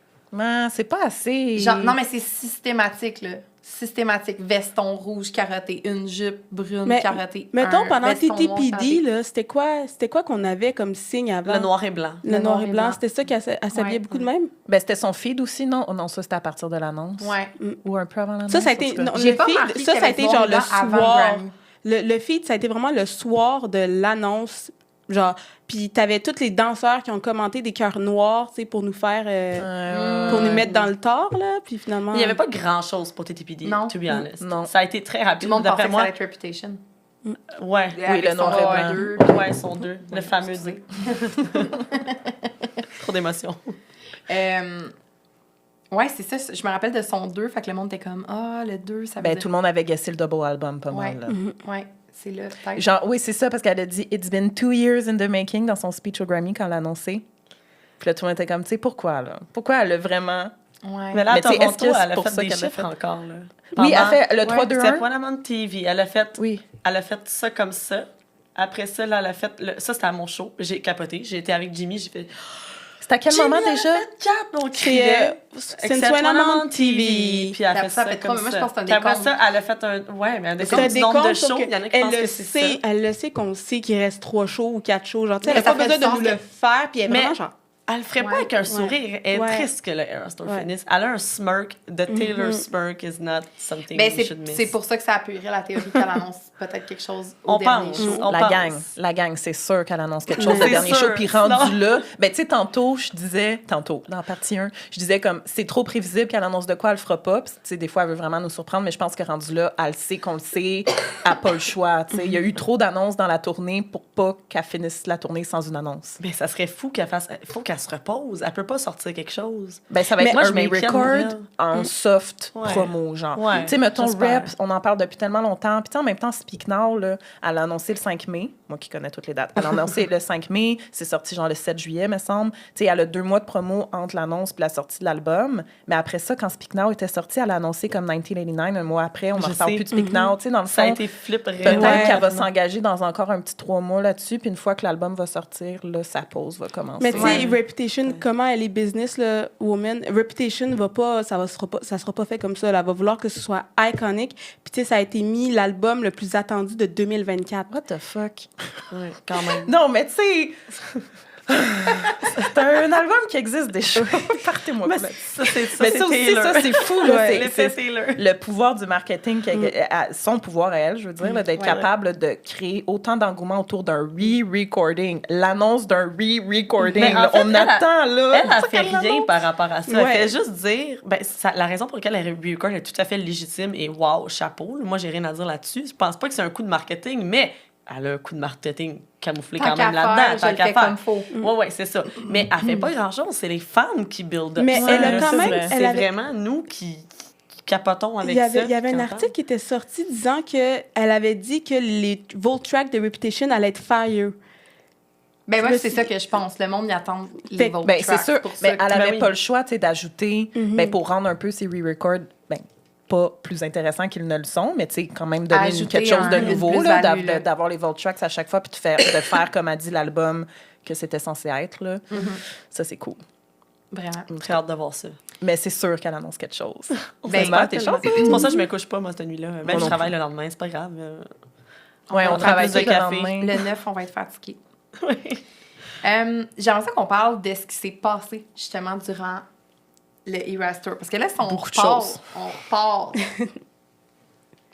S4: C'est pas assez...
S1: Genre, non, mais c'est systématique, là. Systématique. Veston rouge, karaté. Une jupe brune,
S2: Mais,
S1: karaté.
S2: mettons,
S1: un
S2: pendant
S1: veston noir,
S2: TTPD,
S1: karaté.
S2: là, c'était quoi qu'on avait comme signe avant?
S3: Le noir et blanc.
S2: Le noir et blanc. C'était ça qu'elle s'habillait
S1: Ouais.
S2: beaucoup de même?
S4: Ben, c'était son feed aussi, non? Oh, non, ça, c'était à partir de l'annonce.
S1: Ouais.
S4: Ou un peu avant l'annonce.
S2: Ça a été...
S4: en tout cas.
S2: non,
S1: J'ai
S2: le
S1: pas
S2: feed,
S1: remarqué
S2: ça
S1: qu'il y
S2: a
S1: avait
S2: été
S1: du
S2: genre
S1: noir
S2: le
S1: et blanc avant
S2: soir.
S1: Grammy.
S2: Le feed, ça a été vraiment le soir de l'annonce. Genre, puis t'avais tous les danseurs qui ont commenté des cœurs noirs, tu sais, pour nous faire... pour nous mettre dans le tort, là. Puis finalement...
S3: Il n'y avait pas grand-chose pour TTPD,
S1: Non.
S3: to be honest.
S4: Non.
S3: Ça a été très
S1: Tout
S3: rapide.
S1: le monde pensait
S3: D'après
S1: que ça
S3: moi,
S1: allait être Reputation.
S3: ouais.
S1: Avec
S4: le noir
S1: son
S4: et
S1: noir
S4: blanc.
S1: deux.
S3: Ouais, ils sont deux. Le fameux
S1: excusez.
S3: Trop d'émotions.
S1: Ouais, c'est ça. Je me rappelle de son 2, fait que le monde était comme, le 2, ça veut
S4: Ben,
S1: dire...
S4: tout le monde avait guessé le double album, pas
S1: Ouais.
S4: mal, là.
S1: Ouais, c'est là, peut-être.
S4: Genre, oui, c'est ça, parce qu'elle a dit « It's been 2 years in the making » dans son speech au Grammy quand elle l'a annoncé. Puis là, tout le monde était comme, tu sais, pourquoi, là? Pourquoi elle a vraiment...
S1: Ouais.
S3: Mais là, à
S4: Mais tu sais, est-ce
S3: Toronto,
S4: que c'est
S3: elle a
S4: pour
S3: fait
S4: ça
S3: des
S4: qu'elle l'a
S3: chiffres
S4: fait?
S3: encore, là.
S4: Oui, elle a fait le
S1: Ouais,
S4: 3-2-1.
S3: C'était Paramount TV.
S4: Oui.
S3: Elle a fait ça comme ça. Après ça, là, elle a fait... Ça, c'était à mon show. J'ai capoté. J'ai été avec Jimmy. J'ai fait...
S4: C'était à quel moment déjà?
S3: On
S2: C'est
S3: criait.
S2: Since When I'm on TV.
S3: Puis elle a fait
S1: Ça
S3: ça
S1: fait
S3: comme
S1: trop, mais moi,
S3: ça.
S1: je pense que c'est un
S3: Puis après
S1: décompte.
S3: ça, elle a fait un... Ouais, mais un
S2: C'est un
S3: décompte du nombre de
S2: décompte, sauf
S3: shows.
S2: que
S3: Il y en a qui
S2: elle
S3: pensent
S2: le
S3: que c'est ça.
S2: sait, elle le sait qu'on sait qu'il reste 3 shows ou 4 shows. Genre, tu sais, elle
S1: Mais
S2: n'a pas
S1: ça fait
S2: besoin
S1: du
S2: de
S1: sens
S2: nous
S1: que-
S2: le faire, puis elle est
S3: Mais-
S2: vraiment genre...
S3: Elle le ferait
S1: Ouais.
S3: pas avec un sourire. Elle est
S2: Ouais.
S3: triste que le Eras Tour
S2: Ouais.
S3: finisse. Elle a un smirk. The Taylor smirk is not something
S1: Ben,
S3: we should miss.
S1: c'est pour ça que ça appuierait la théorie qu'elle annonce peut-être quelque chose au
S3: On
S1: dernier
S3: pense.
S1: show.
S3: On
S4: La
S3: pense.
S4: gang. La gang, c'est sûr qu'elle annonce quelque chose
S3: C'est
S4: le dernier
S3: sûr.
S4: show. Puis rendu
S3: Non.
S4: là, ben tu sais, tantôt, dans partie 1, je disais comme, c'est trop prévisible qu'elle annonce de quoi elle fera pas. Puis tu sais, des fois, elle veut vraiment nous surprendre, mais je pense que rendu là, elle sait qu'on le sait, elle n'a pas le choix. Tu sais, il y a eu trop d'annonces dans la tournée pour pas qu'elle finisse la tournée sans une annonce.
S3: Mais ça serait fou qu'elle fasse... faut qu'elle se repose. Elle peut pas sortir quelque chose.
S4: Ben, ça va
S3: Mais
S4: être
S3: moi,
S4: un
S3: je m'inquiète
S4: record
S3: pour elle.
S4: en soft
S3: Ouais.
S4: promo, genre.
S3: Ouais,
S4: Tu sais, mettons,
S3: j'espère.
S4: Rep, on en parle depuis tellement longtemps. Puis, tu sais, en même temps, Speak Now, là, elle a annoncé le 5 mai. Moi qui connais toutes les dates. Elle a annoncé le 5 mai. C'est sorti, genre, le 7 juillet, me semble. Tu sais, elle a 2 mois de promo entre l'annonce et la sortie de l'album. Mais après ça, quand Speak Now était sorti, elle a annoncé comme 1989, un mois après. On n'en
S3: Je
S4: reparle
S3: sais.
S4: plus de Speak Now. Tu sais, dans le
S3: Ça a
S4: fond,
S3: été flip
S4: peut-être
S2: Ouais.
S4: qu'elle va s'engager dans encore un petit 3 mois là-dessus. Puis, une fois que l'album va sortir, là, sa pause va commencer.
S2: Mais tu sais,
S1: Ouais.
S2: Reputation, comment elle est business, là, woman, Reputation va pas, ça sera pas fait comme ça. Là. Elle va vouloir que ce soit iconique. Puis tu sais, ça a été mis l'album le plus attendu de 2024.
S4: What the fuck?
S3: Ouais, quand même.
S4: Non, mais tu sais, c'est un album qui existe déjà. Partez-moi
S3: Mais
S4: pas.
S3: ça, c'est
S4: Mais ça aussi,
S3: Taylor.
S4: ça, c'est fou. Là.
S3: Ouais,
S4: C'est
S3: l'effet Taylor.
S4: le pouvoir du marketing, son pouvoir à elle, je veux dire, là, d'être
S1: Ouais,
S4: capable de créer autant d'engouement autour d'un re-recording. L'annonce d'un re-recording.
S3: Mais en
S4: là,
S3: fait,
S4: on attend, là.
S3: Elle a fait rien par rapport à ça.
S2: Ouais.
S3: Elle fait juste dire... Ben, la raison pour laquelle elle record est tout à fait légitime et wow, chapeau. Moi, j'ai rien à dire là-dessus. Je pense pas que c'est un coup de marketing, mais elle a un coup de marketing camouflé
S1: Tant
S3: quand même
S1: qu'à
S3: là-dedans.
S1: faire, je le fais comme faut.
S3: Ouais, c'est ça. Mais elle fait pas grand-chose. C'est les fans qui build up.
S2: Mais
S3: ça,
S2: elle a
S3: là.
S2: quand
S3: C'est
S2: même-
S3: vrai.
S2: elle
S3: C'est
S2: avait-
S3: vraiment nous qui capotons avec
S2: Il y avait,
S3: ça.
S2: il y avait un
S3: puis
S2: article qui était sorti disant qu'elle avait dit que les Volt tracks de Reputation allaient être fire.
S1: Ben, moi,
S2: Je me
S1: c'est
S2: suis-
S1: ça que je pense. Le monde y attend les
S2: Fait-
S1: vôtres.
S4: Ben, c'est sûr.
S1: Pour ça
S4: Mais
S1: que-
S4: elle avait
S3: oui.
S4: pas le choix, tu sais, d'ajouter, ben, pour rendre un peu ses re-records, ben, pas plus intéressants qu'ils ne le sont, mais tu sais, quand même donner
S1: Ajouter
S4: quelque chose de
S1: une
S4: nouveau, là,
S1: plus-value, là.
S4: d'avoir les Vault Tracks à chaque fois, puis de faire, comme a dit l'album, que c'était censé être, là. Ça, c'est cool.
S1: Vraiment.
S3: J'ai très hâte de voir ça.
S4: Mais c'est sûr qu'elle annonce quelque chose.
S1: Ben,
S4: J'espère, t'es chaud.
S3: C'est pour ça que je me couche pas, moi, cette nuit-là. Même
S4: Moi
S3: je
S4: non
S3: travaille le lendemain, c'est pas grave.
S4: Ouais, on
S1: va
S4: travaille
S3: plus de
S4: le
S3: café.
S4: lendemain.
S1: Le 9, on va être fatigué.
S3: Oui.
S1: J'aimerais ça qu'on parle de ce qui s'est passé, justement, durant le Eras Tour. Parce que là, si on
S4: Beaucoup de
S1: repart,
S4: choses.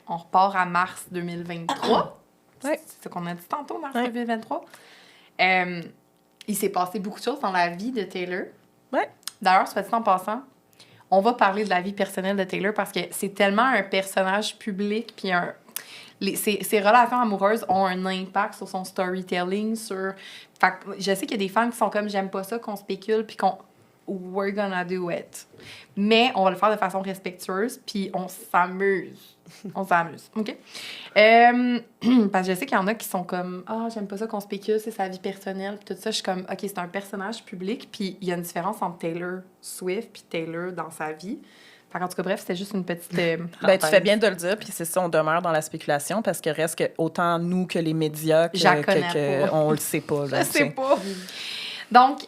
S1: on repart à mars 2023.
S4: Ouais.
S1: C'est ce qu'on a dit tantôt, mars
S4: Ouais.
S1: 2023. Il s'est passé beaucoup de choses dans la vie de Taylor.
S4: Ouais.
S1: D'ailleurs, soit dit en passant, on va parler de la vie personnelle de Taylor parce que c'est tellement un personnage public, puis ses relations amoureuses ont un impact sur son storytelling, sur... Fait que je sais qu'il y a des fans qui sont comme « j'aime pas ça qu'on spécule », puis qu'on « we're gonna do it ». Mais on va le faire de façon respectueuse, puis on s'amuse. On s'amuse, OK? Parce que je sais qu'il y en a qui sont comme « ah, j'aime pas ça qu'on spécule, c'est sa vie personnelle », puis tout ça. Je suis comme « OK, c'est un personnage public, puis il y a une différence entre Taylor Swift puis Taylor dans sa vie ». En tout cas, bref, c'était juste une petite...
S4: Ben, tu fais bien de le dire, puis c'est ça, on demeure dans la spéculation parce que reste que autant nous que les médias, on le sait pas. Là,
S1: je sais pas. Donc,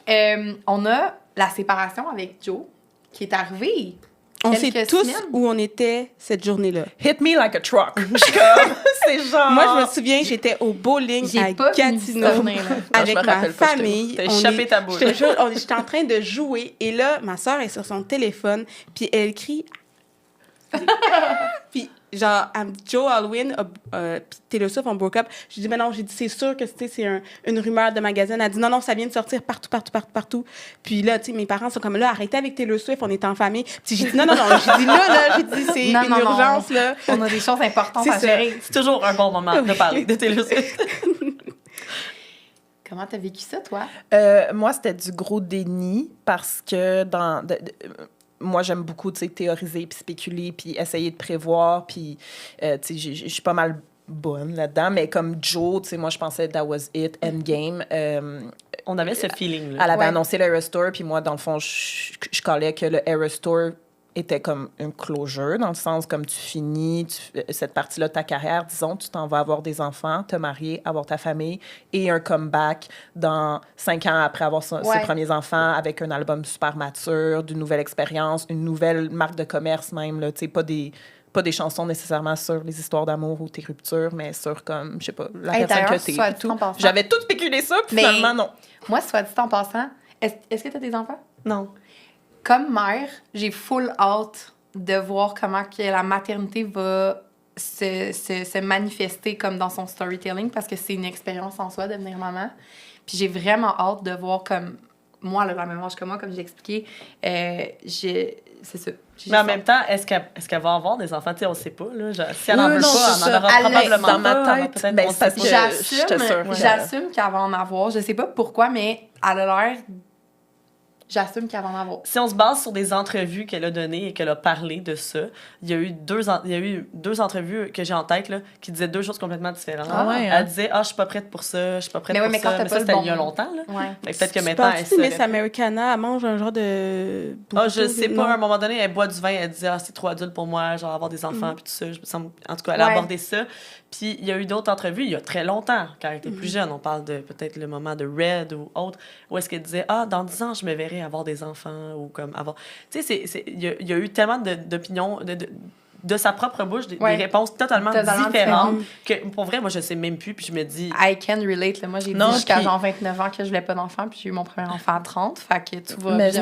S1: on a la séparation avec Joe qui est arrivée.
S2: On sait
S1: quelques
S2: tous
S1: semaines.
S2: où on était cette journée-là.
S4: Hit me like a truck. Je suis comme, c'est genre...
S2: Moi, je me souviens, j'étais au bowling
S1: J'ai
S2: à
S1: pas fini ce
S2: Gatineau
S1: souvenir-là.
S2: avec
S4: Non, je me
S2: ma
S4: rappelle pas,
S2: famille.
S3: T'as échappé ta boule.
S2: Je te jure, j'étais en train de jouer et là, ma soeur est sur son téléphone puis elle crie. Puis genre, Joe Alwyn puis Taylor Swift ont broke up. J'ai dit, mais non, j'ai dit, c'est sûr que c'est une rumeur de magazine. Elle a dit, non, ça vient de sortir partout. Puis là, tu sais, mes parents sont comme, là, arrêtez avec Taylor Swift, on est en famille. Puis j'ai dit, non, j'ai dit, j'ai dit, c'est
S1: Non,
S2: une
S1: non,
S2: urgence,
S1: non.
S2: là.
S1: On a des choses importantes
S2: C'est
S1: à
S2: ça.
S1: gérer.
S3: C'est toujours un bon moment de parler de Taylor Swift.
S1: Comment t'as vécu ça, toi?
S4: Moi, c'était du gros déni parce que moi, j'aime beaucoup, tu sais, théoriser, puis spéculer, puis essayer de prévoir, puis, tu sais, je suis pas mal bonne là-dedans, mais comme Joe, tu sais, moi, je pensais that was it, endgame.
S3: On avait ce feeling-là.
S4: Elle avait
S1: Ouais.
S4: annoncé le Eras Tour, puis moi, dans le fond, je callais que le Eras Tour était comme une closure, dans le sens comme tu finis cette partie-là de ta carrière, disons, tu t'en vas avoir des enfants, te marier, avoir ta famille, et un comeback dans 5 ans après avoir ses premiers enfants, avec un album super mature, d'une nouvelle expérience, une nouvelle marque de commerce même, là, tu sais, pas des chansons nécessairement sur les histoires d'amour ou tes ruptures, mais sur comme, je sais pas, la personne
S1: d'ailleurs,
S4: que t'es
S1: soit
S4: et
S1: dit
S4: tout.
S1: en passant-
S4: J'avais tout spéculé ça, puis
S1: Mais-
S4: finalement, non.
S1: Moi, soit dit en passant, est-ce que t'as des enfants?
S3: Non.
S1: Comme mère, j'ai full hâte de voir comment que la maternité va se manifester comme dans son storytelling parce que c'est une expérience en soi de devenir maman. Puis j'ai vraiment hâte de voir comme moi, là, la même âge que moi, comme j'ai expliqué, c'est ça.
S3: Mais en même temps, est-ce qu'elle va avoir des enfants? Tu sais, on ne sait pas. Là. Si elle
S4: Oui,
S3: en veut
S4: non,
S3: pas,
S4: c'est
S3: elle en
S4: ça.
S3: aura
S1: Elle
S3: probablement
S4: dans ma
S3: pas.
S4: tête,
S3: Peut-être
S4: ben,
S3: qu'on
S4: c'est parce
S3: sait
S4: que
S3: pas.
S4: j'étais sûre que-
S1: J'assume qu'elle va en avoir. Je sais pas pourquoi, mais elle a l'air... J'assume qu'elle va en avoir.
S3: Si on se base sur des entrevues qu'elle a données et qu'elle a parlé de ça, il y a eu deux entrevues que j'ai en tête là, qui disaient deux choses complètement différentes.
S4: Ah ouais, hein?
S3: Elle disait « Ah, je suis pas prête pour ça, je suis pas prête
S1: Mais ouais,
S3: pour
S1: mais quand
S3: ça. »
S1: t'as
S3: Mais
S1: pas
S3: ça,
S1: le
S3: c'était
S1: bon-
S3: il y a longtemps. Là.
S1: Ouais.
S3: Fait que peut-être que
S2: Tu
S3: maintenant, elle
S2: penses-tu que Miss
S3: serait...
S2: Americana, elle mange un genre de...
S3: Ah, je sais
S2: Non.
S3: pas, à un moment donné, elle boit du vin, elle dit « Ah, c'est trop adulte pour moi, genre avoir des enfants, puis tout ça. » Je me semble... En tout cas, elle a
S1: Ouais.
S3: abordé ça. Puis il y a eu d'autres entrevues, il y a très longtemps, quand elle était plus jeune. On parle de peut-être le moment de Red ou autre, où est-ce qu'elle disait « Ah, dans 10 ans, je me verrai avoir des enfants. » Ou comme avoir... Tu sais, il y a eu tellement d'opinions... De sa propre bouche, des réponses totalement différentes que, pour vrai, moi, je sais même plus, puis je me dis...
S1: I can relate. Là. Moi, j'ai dit
S4: Non,
S1: jusqu'à
S4: puis-
S1: genre 29 ans que je voulais pas d'enfant, puis j'ai eu mon premier enfant à 30. Fait que tout va
S4: Mais
S1: bien.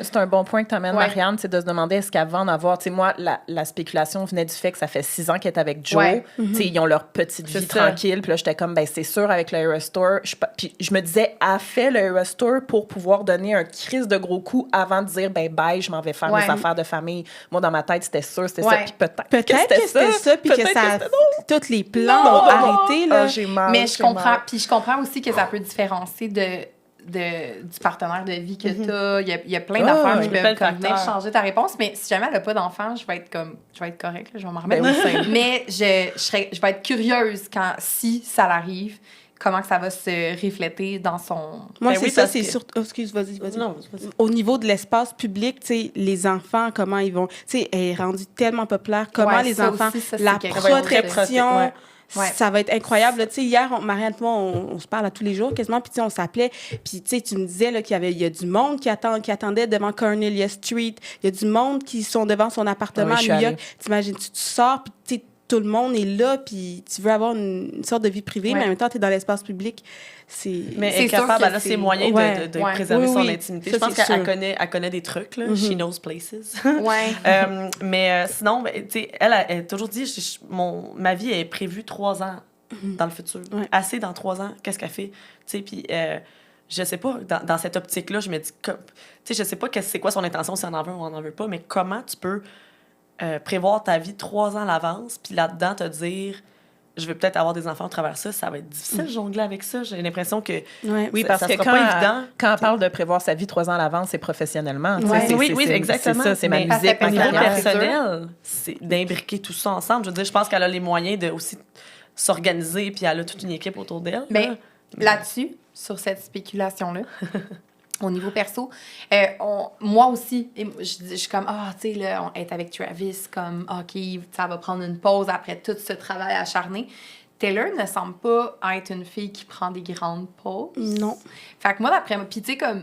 S4: c'est un bon point que tu amènes,
S1: Ouais.
S4: Marianne, c'est de se demander est-ce qu'elle va en avoir. Tu sais, moi, la spéculation venait du fait que ça fait 6 ans qu'elle est avec Joe.
S1: Ouais.
S4: Tu sais, ils ont leur petite vie
S3: C'est ça.
S4: tranquille. Puis là, j'étais comme, ben c'est sûr, avec le Eras Tour. Puis je me disais, elle fait le Eras Tour pour pouvoir donner un crise de gros coup avant de dire, ben bye, je m'en vais faire
S1: Ouais.
S4: mes affaires de famille. Moi, dans ma tête, c'était sûr, c'était
S1: Ouais.
S4: ça. Puis peut-être
S2: Peut-être que c'était ça, puis que
S4: Peut-être
S2: ça...
S4: c'était
S2: Tous les plans
S4: Non!
S2: ont arrêté, là.
S4: Ah, j'ai mal.
S1: Mais je
S4: j'ai
S1: comprends.
S4: mal.
S1: Puis je comprends aussi que ça peut différencier du partenaire de vie que t'as. Il y a plein d'affaires qui
S3: plein
S1: peuvent
S3: de
S1: comme venir
S3: facteurs.
S1: changer ta réponse. Mais si jamais elle n'a pas d'enfant, je vais être correcte. Là, je vais m'en remettre.
S4: Ben oui,
S1: Mais je vais être curieuse si ça l'arrive, comment que ça va se refléter dans son...
S2: Moi,
S3: Ben
S2: c'est
S3: oui,
S2: ça,
S3: parce
S2: c'est
S3: que-
S2: surtout... Oh, excuse, vas-y.
S3: Non, vas-y.
S2: Au niveau de l'espace public, tu sais, les enfants, comment ils vont... Tu sais, elle est rendue tellement populaire. Comment
S1: Ouais,
S2: les
S1: ça
S2: enfants...
S1: aussi, ça, c'est
S2: la
S1: quelque chose de-
S2: protection...
S3: Ouais.
S1: Ouais.
S2: Ça va être incroyable. là. Tu sais, hier, Marianne et moi, on se parle à tous les jours quasiment, puis tu sais, on s'appelait. Puis tu sais, tu me disais là, il y a du monde qui attendait devant Cornelia Street. Il y a du monde qui sont devant son appartement
S4: Ouais,
S2: à
S4: je
S2: New
S4: suis
S2: York. T'imagines, tu sors, puis tu sais, tout le monde est là, puis tu veux avoir une sorte de vie privée, mais en même temps, tu es dans l'espace public.
S3: Mais
S1: C'est
S3: elle est
S1: sûr
S3: capable,
S1: que
S3: elle a ses
S1: c'est-
S3: moyens
S1: Ouais.
S3: de
S1: Ouais.
S3: préserver
S2: Oui,
S3: son
S2: oui.
S3: intimité.
S2: Ça,
S3: Je pense
S2: c'est
S3: qu'elle
S2: sûr.
S3: elle connaît des trucs, là. She knows places.
S1: Ouais.
S3: Mais sinon, ben, tu sais, elle a toujours dit, ma vie est prévue 3 ans dans le futur.
S2: Ouais.
S3: Assez dans 3 ans, qu'est-ce qu'elle fait? Tu sais, puis je sais pas, dans cette optique-là, je me dis, tu sais, je sais pas c'est quoi son intention, si on en veut ou on en veut pas, mais comment tu peux prévoir ta vie 3 ans à l'avance, puis là-dedans te dire, je vais peut-être avoir des enfants à travers ça, ça va être difficile de jongler avec ça. J'ai l'impression que
S2: Ouais.
S4: Oui,
S3: ça-
S4: parce
S3: ça
S4: que
S3: sera
S4: quand,
S3: pas évident.
S4: quand on parle de prévoir sa vie 3 ans à l'avance, c'est professionnellement. tu sais,
S1: Ouais.
S3: Oui, exactement.
S4: C'est ça, c'est ma
S3: Mais
S4: musique,
S1: ça
S4: ma
S3: Au
S1: fait
S3: niveau
S1: carrière.
S4: carrière.
S3: personnel, c'est d'imbriquer tout ça ensemble. Je veux dire, je pense qu'elle a les moyens de aussi s'organiser, puis elle a toute une équipe autour d'elle.
S1: Mais
S3: là.
S1: là-dessus, sur cette spéculation-là, au niveau perso, moi aussi, je suis comme, tu sais, là, on est avec Travis, comme, OK, ça va prendre une pause après tout ce travail acharné. Taylor ne semble pas être une fille qui prend des grandes pauses.
S2: Non.
S1: Fait que moi, d'après moi, puis tu sais, comme,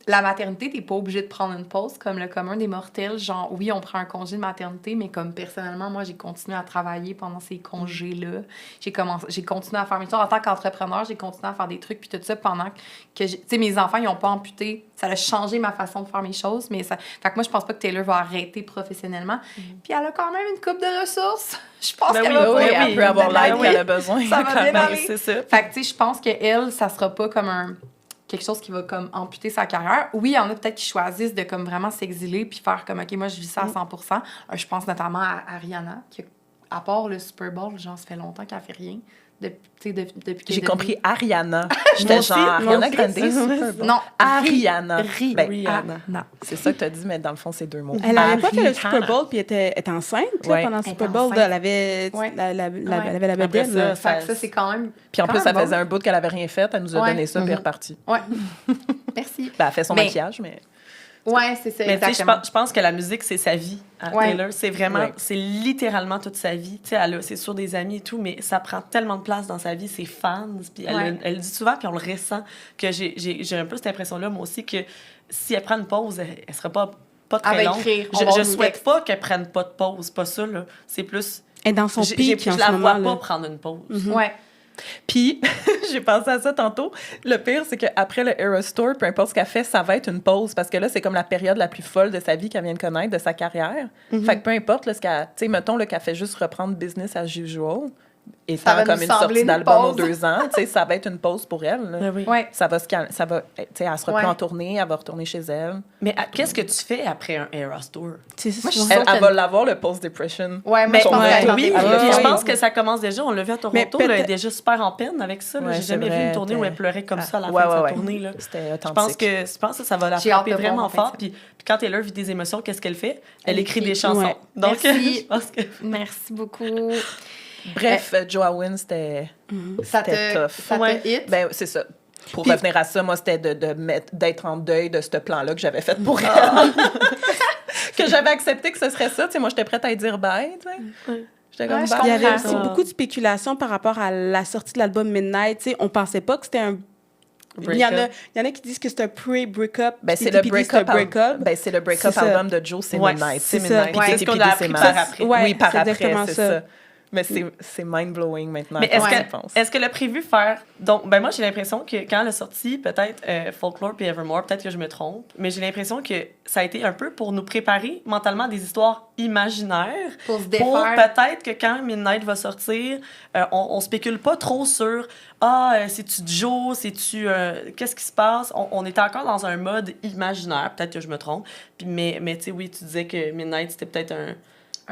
S1: la maternité, t'es pas obligé de prendre une pause comme le commun des mortels. Genre, oui, on prend un congé de maternité, mais comme personnellement, moi, j'ai continué à travailler pendant ces congés-là. J'ai continué à faire mes choses. En tant qu'entrepreneur, j'ai continué à faire des trucs, puis tout ça pendant que, tu sais, mes enfants, ils ont pas amputé. Ça a changé ma façon de faire mes choses, mais ça... Fait que moi, je pense pas que Taylor va arrêter professionnellement. Puis elle a quand même une coupe de ressources. Je pense
S3: Ben
S1: qu'elle
S3: oui,
S1: va
S4: Oui,
S1: pas-
S4: elle peut avoir l'aide
S1: oui.
S4: qu'elle a besoin.
S1: Ça va bien
S3: Ben,
S1: aller.
S3: c'est ça.
S1: Fait que, tu sais, je pense qu'elle, ça sera pas comme quelque chose qui va comme amputer sa carrière. Oui, il y en a peut-être qui choisissent de comme vraiment s'exiler puis faire comme, OK, moi, je vis ça à 100%. Je pense notamment à Rihanna, qui, à part le Super Bowl, genre, ça fait longtemps qu'elle fait rien. Depuis qu'elle
S4: J'ai
S1: est
S4: compris
S1: devenue-
S4: Ariana.
S3: Moi
S4: J'étais
S3: aussi,
S4: genre
S3: moi
S4: Ariana
S3: aussi,
S4: Grande,
S3: ça.
S4: Super Bowl.
S1: Non,
S4: Ariana. Ben,
S3: Rihanna.
S1: Non.
S4: c'est ça que tu as dit, mais dans le fond, c'est 2 mots.
S2: Elle n'avait pas fait le
S4: Ariana.
S2: Super Bowl, puis elle était enceinte là,
S4: Ouais.
S2: pendant le
S1: Elle
S2: Super
S1: était
S2: Bowl.
S1: enceinte.
S2: Elle avait
S1: Ouais.
S2: elle avait la
S3: Après
S2: bedaine.
S3: ça,
S2: là.
S1: Fait que ça, c'est quand même...
S4: Puis en
S1: quand
S4: plus, ça
S1: même
S4: faisait un bout qu'elle avait rien fait. Elle nous a
S1: Ouais.
S4: donné ça, puis elle est repartie.
S1: Ouais. Merci.
S4: Ben, elle fait son
S1: Mais-
S4: maquillage, mais...
S1: Ouais, c'est ça,
S3: Mais tu sais,
S1: exactement.
S3: je pense que la musique, c'est sa vie à
S1: Ouais.
S3: Taylor. C'est vraiment,
S4: Ouais.
S3: c'est littéralement toute sa vie. Tu sais, c'est sur des amis et tout, mais ça prend tellement de place dans sa vie, ses fans. Puis
S1: Ouais.
S3: elle le dit souvent, puis on le ressent, que j'ai un peu cette impression-là, moi aussi, que si elle prend une pause, elle sera pas très
S1: Elle va
S3: longue.
S1: écrire, on va avoir
S3: Je
S1: du
S3: souhaite
S1: texte.
S3: pas qu'elle prenne pas de pause, pas ça, là. C'est plus...
S2: Elle est dans son
S3: Je
S2: pic en ce
S3: la vois
S2: moment.
S3: pas
S2: Là.
S3: prendre une pause.
S1: Ouais.
S4: Puis, j'ai pensé à ça tantôt. Le pire, c'est qu'après le Eras Tour, peu importe ce qu'elle fait, ça va être une pause. Parce que là, c'est comme la période la plus folle de sa vie qu'elle vient de connaître, de sa carrière. Fait que peu importe, là, ce qu'elle... Tu sais, mettons là, qu'elle fait juste reprendre business as usual,
S1: Ça
S4: étant
S1: va
S4: comme
S1: nous
S4: une
S1: sembler
S4: sortie
S1: une
S4: d'album aux
S1: pause.
S4: 2 ans, tu sais, ça va être une pause pour elle. là.
S3: Ben oui.
S1: Ouais.
S4: Ça va, tu sais, elle sera
S1: Ouais.
S4: plus en tournée, elle va retourner chez elle.
S3: Mais qu'est-ce que tu fais après un Eras Tour?
S2: C'est ça.
S1: Moi, je
S2: ouais.
S1: suis
S4: Elle,
S1: sûre
S4: elle va l'avoir, le post-depression.
S1: Ouais, moi,
S3: Mais
S1: je pense
S2: ouais.
S1: qu'elle est en
S3: oui,
S1: dépression.
S3: puis je
S2: oui.
S3: pense que ça commence déjà. On l'a vu à Toronto,
S2: Mais
S3: là, elle est
S2: peut-être-
S3: déjà super en peine avec ça. là.
S4: Ouais,
S3: J'ai
S4: c'est
S3: jamais vu
S4: vrai,
S3: une tournée où
S4: t'es-
S3: elle pleurait comme ça à la
S4: Ouais,
S3: fin de sa
S4: ouais.
S3: tournée. Là.
S4: C'était
S3: Je pense
S4: authentique.
S3: que ça va la
S1: J'ai hâte
S3: frapper
S1: de voir,
S3: vraiment
S1: en fait,
S3: fort.
S1: ça.
S3: Puis quand Taylor vit des émotions, qu'est-ce qu'elle fait? Elle
S1: Elle
S3: écrit
S1: écrit.
S3: des chansons.
S2: Ouais.
S3: Donc,
S1: Merci.
S3: je pense que...
S1: Merci beaucoup.
S4: Bref, Joa Wynn, c'était
S1: Ça
S4: tough.
S1: te
S3: Ouais.
S1: hit?
S4: Ben, c'est ça. Pour
S2: Puis-
S4: revenir à ça, moi, c'était d'être en deuil de ce plan-là que j'avais fait pour elle. Que j'avais accepté que ce serait ça. Tu sais, moi, j'étais prête à y dire bye. Tu sais. J'étais comme
S1: Ouais, je
S4: bye.
S2: Il y avait
S1: comprends.
S2: aussi
S3: Ah.
S2: beaucoup de spéculations par rapport à la sortie de l'album Midnight. Tu sais, on pensait pas que c'était un. Il y en a qui disent que c'est un pre-breakup.
S4: Ben, c'est
S2: puis
S4: le
S2: TPD, c'est un
S4: break-up. Ben, c'est le break-up
S2: C'est ça.
S4: album de Joe, c'est
S3: Ouais,
S4: Midnight.
S3: c'est
S2: ça.
S3: Midnight.
S2: Ouais.
S3: C'est ce qu'on a appris par après.
S2: Ouais,
S4: oui, par
S2: c'est
S4: après,
S2: exactement
S4: c'est
S2: ça.
S4: ça. Mais c'est mind-blowing maintenant.
S3: Mais
S4: quand j'y pense.
S3: est-ce que le prévu faire... Donc, ben moi, j'ai l'impression que quand elle a sorti, peut-être Folklore puis Evermore, peut-être que je me trompe, mais j'ai l'impression que ça a été un peu pour nous préparer mentalement à des histoires imaginaires.
S1: Pour se
S3: Pour
S1: défaire.
S3: peut-être que quand Midnight va sortir, on spécule pas trop sur c'est-tu Joe, c'est-tu qu'est-ce qui se passe. On était encore dans un mode imaginaire, peut-être que je me trompe. Puis, mais tu sais, oui, tu disais que Midnight c'était peut-être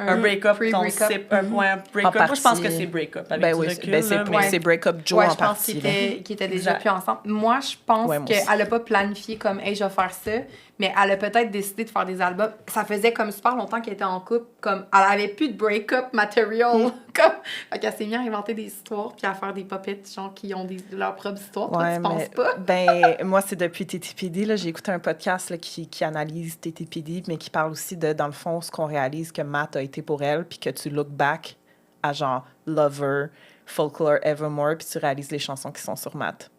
S3: un break-up qu'on
S1: pre-break-up.
S3: sait. Ouais, un break-up.
S4: En
S3: Moi, je pense
S4: partie.
S3: que c'est break-up. Avec
S4: Ben
S3: du
S4: oui,
S3: recul,
S4: ben c'est
S3: là,
S1: ouais.
S4: c'est break-up Joe
S1: Ouais,
S4: en
S1: je pense
S4: partie.
S1: qu'ils
S4: là.
S1: étaient déjà
S3: Exact.
S1: plus ensemble. Moi, je pense
S4: Ouais, moi aussi.
S1: qu'elle n'a pas planifié comme, hey, je vais faire ça, mais elle a peut-être décidé de faire des albums. Ça faisait comme super longtemps qu'elle était en couple, comme elle avait plus de break-up material. Comme... Fait qu'elle s'est mise à inventer des histoires puis à faire des puppets, genre, qui ont leurs propres histoires. Toi, tu penses pas?
S4: Ben, moi, c'est depuis TTPD. Là, j'ai écouté un podcast là, qui analyse TTPD, mais qui parle aussi de, dans le fond, ce qu'on réalise que Matt a été pour elle, puis que tu look back à genre Lover, Folklore, Evermore, puis tu réalises les chansons qui sont sur Matt.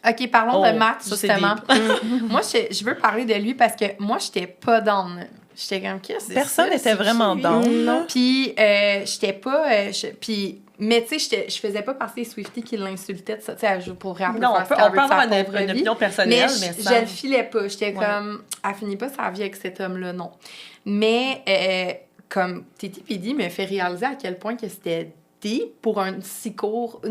S1: OK, parlons
S3: Oh,
S1: de Matt,
S3: ça, c'est
S1: justement. Moi, je veux parler de lui parce que moi, j'étais pas down. J'étais comme, qu'est-ce que
S4: Personne
S1: c'est,
S4: n'était
S1: c'est
S4: vraiment
S1: qui?
S4: dans.
S2: Non.
S1: Puis, j'étais pas. Puis, mais tu sais, je faisais pas partie des Swifties qui l'insultaient, de ça. Tu sais, elle joue pour vrai,
S3: Non, on peut avoir une opinion
S1: mais
S3: personnelle, mais
S1: je
S3: ça...
S1: le filais pas. J'étais
S3: Ouais.
S1: comme, elle finit pas sa vie avec cet homme-là, non. Mais, comme Titi Pidi me fait réaliser à quel point que c'était deep pour une si courte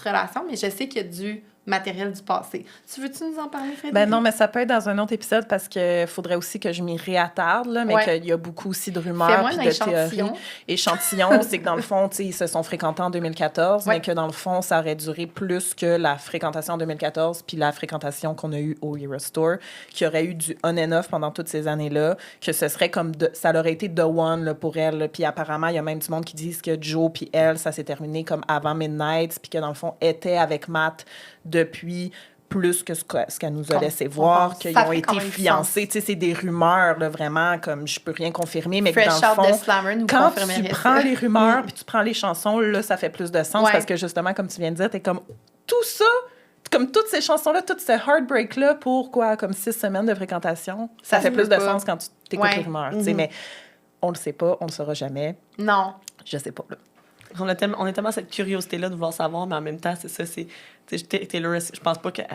S1: relation, mais je sais qu'il y a du matériel du passé. Tu veux-tu nous en parler, Frédéric?
S4: Ben non, mais ça peut être dans un autre épisode parce qu'il faudrait aussi que je m'y réattarde, là, mais
S1: Ouais.
S4: qu'il y a beaucoup aussi de rumeurs
S1: Fais-moi
S4: puis
S1: un
S4: de
S1: échantillon.
S4: théories. Échantillon, c'est que dans le fond, tu sais, ils se sont fréquentés en 2014,
S1: Ouais.
S4: mais que dans le fond, ça aurait duré plus que la fréquentation en 2014 puis la fréquentation qu'on a eue au Eurostore, qu'il y aurait eu du on and off pendant toutes ces années-là, que ce serait comme ça aurait été the one là, pour elle. Là. Puis apparemment, il y a même du monde qui disent que Joe puis elle, ça s'est terminé comme avant Midnight, puis que dans le fond, était avec Matt depuis plus que ce qu'elle nous a
S1: Qu'on-
S4: laissé
S1: qu'on
S4: voir,
S1: pense.
S4: qu'ils
S1: Ça
S4: ont
S1: fait quand
S4: été
S1: même
S4: fiancés. Tu sais, c'est des rumeurs, là, vraiment, comme je peux rien confirmer, mais que
S1: Fresh
S4: dans le
S1: Out de
S4: fond,
S1: Slammer nous
S4: quand
S1: confirmerait
S4: tu
S1: ça.
S4: prends les rumeurs puis tu prends les chansons, là, ça fait plus de sens
S1: Ouais.
S4: parce que justement, comme tu viens de dire, t'es comme tout ça, comme toutes ces chansons-là, tout ce heartbreak-là pour quoi, comme 6 semaines de fréquentation, ça
S1: Ça
S4: fait
S1: se
S4: plus
S1: peut
S4: de
S1: pas.
S4: sens quand tu t'écoutes
S1: Ouais.
S4: les rumeurs. Tu sais, mais on le sait pas, on le saura jamais.
S1: Non.
S4: Je sais pas. Là.
S3: On est tellement cette curiosité-là de vouloir savoir, mais en même temps, c'est ça, Taylor, je pense pas qu'elle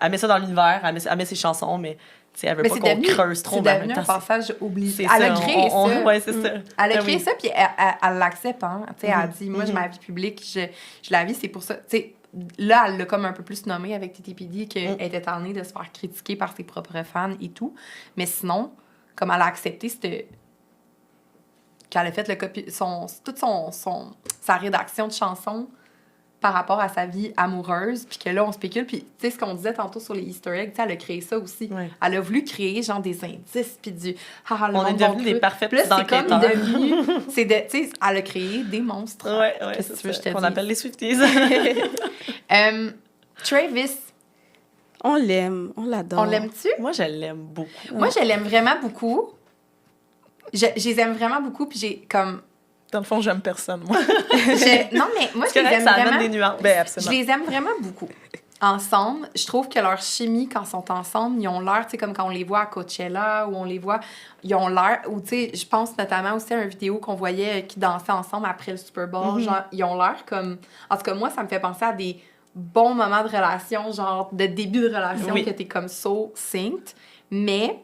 S3: elle met ça dans l'univers, elle met ses chansons, mais elle veut
S1: Mais
S3: pas
S1: c'est
S3: qu'on
S1: devenu,
S3: creuse trop,
S1: c'est
S3: mais en
S1: devenu
S3: même
S1: un
S3: temps,
S1: passage oublié.
S3: c'est
S1: Elle a créé ça.
S3: Ouais, c'est ça.
S1: Elle a
S3: Ah
S1: créé
S3: oui.
S1: ça, puis elle l'accepte. Hein? Tu sais, Elle a dit, moi, j'ai ma vie publique, je la vis, c'est pour ça. Tu sais, là, elle l'a comme un peu plus nommé avec Titi Pidi, qu'elle était tannée de se faire critiquer par ses propres fans et tout. Mais sinon, comme elle a accepté, c'était qu'elle a fait toute sa rédaction de chansons par rapport à sa vie amoureuse, puis que là, on spécule. Puis, tu sais, ce qu'on disait tantôt sur les Easter eggs, tu sais, elle a créé ça aussi.
S3: Ouais.
S1: Elle a voulu créer, genre, des indices, puis du... Ah, le
S3: On est
S1: monde va
S3: devenus des
S1: creux.
S3: parfaits
S1: Puis là,
S3: petits
S1: c'est comme
S3: enquêteurs.
S1: devenu... Tu sais, elle a créé des monstres.
S3: Ouais,
S1: Qu'est-ce que tu veux que je te
S3: qu'on
S1: dise?
S3: appelle les Swifties.
S1: Travis,
S2: On l'aime, on l'adore.
S1: on l'aime-tu?
S3: Moi, je l'aime beaucoup.
S1: Moi, je l'aime vraiment beaucoup. Je les aime vraiment beaucoup, puis j'ai comme...
S4: Dans le fond, j'aime personne, moi.
S1: Non, mais moi, je
S3: C'est
S1: les
S3: correct,
S1: aime
S3: ça
S1: vraiment...
S3: amène des nuances.
S4: Ben,
S1: Je
S4: absolument.
S1: les aime vraiment beaucoup. Ensemble, je trouve que leur chimie, quand ils sont ensemble, ils ont l'air, tu sais, comme quand on les voit à Coachella, ou on les voit, ils ont l'air, ou tu sais, je pense notamment aussi à une vidéo qu'on voyait qui dansaient ensemble après le Super Bowl, genre, ils ont l'air comme... En tout cas, moi, ça me fait penser à des bons moments de relation, genre, de début de relation,
S3: Oui.
S1: que t'es comme so synced, mais...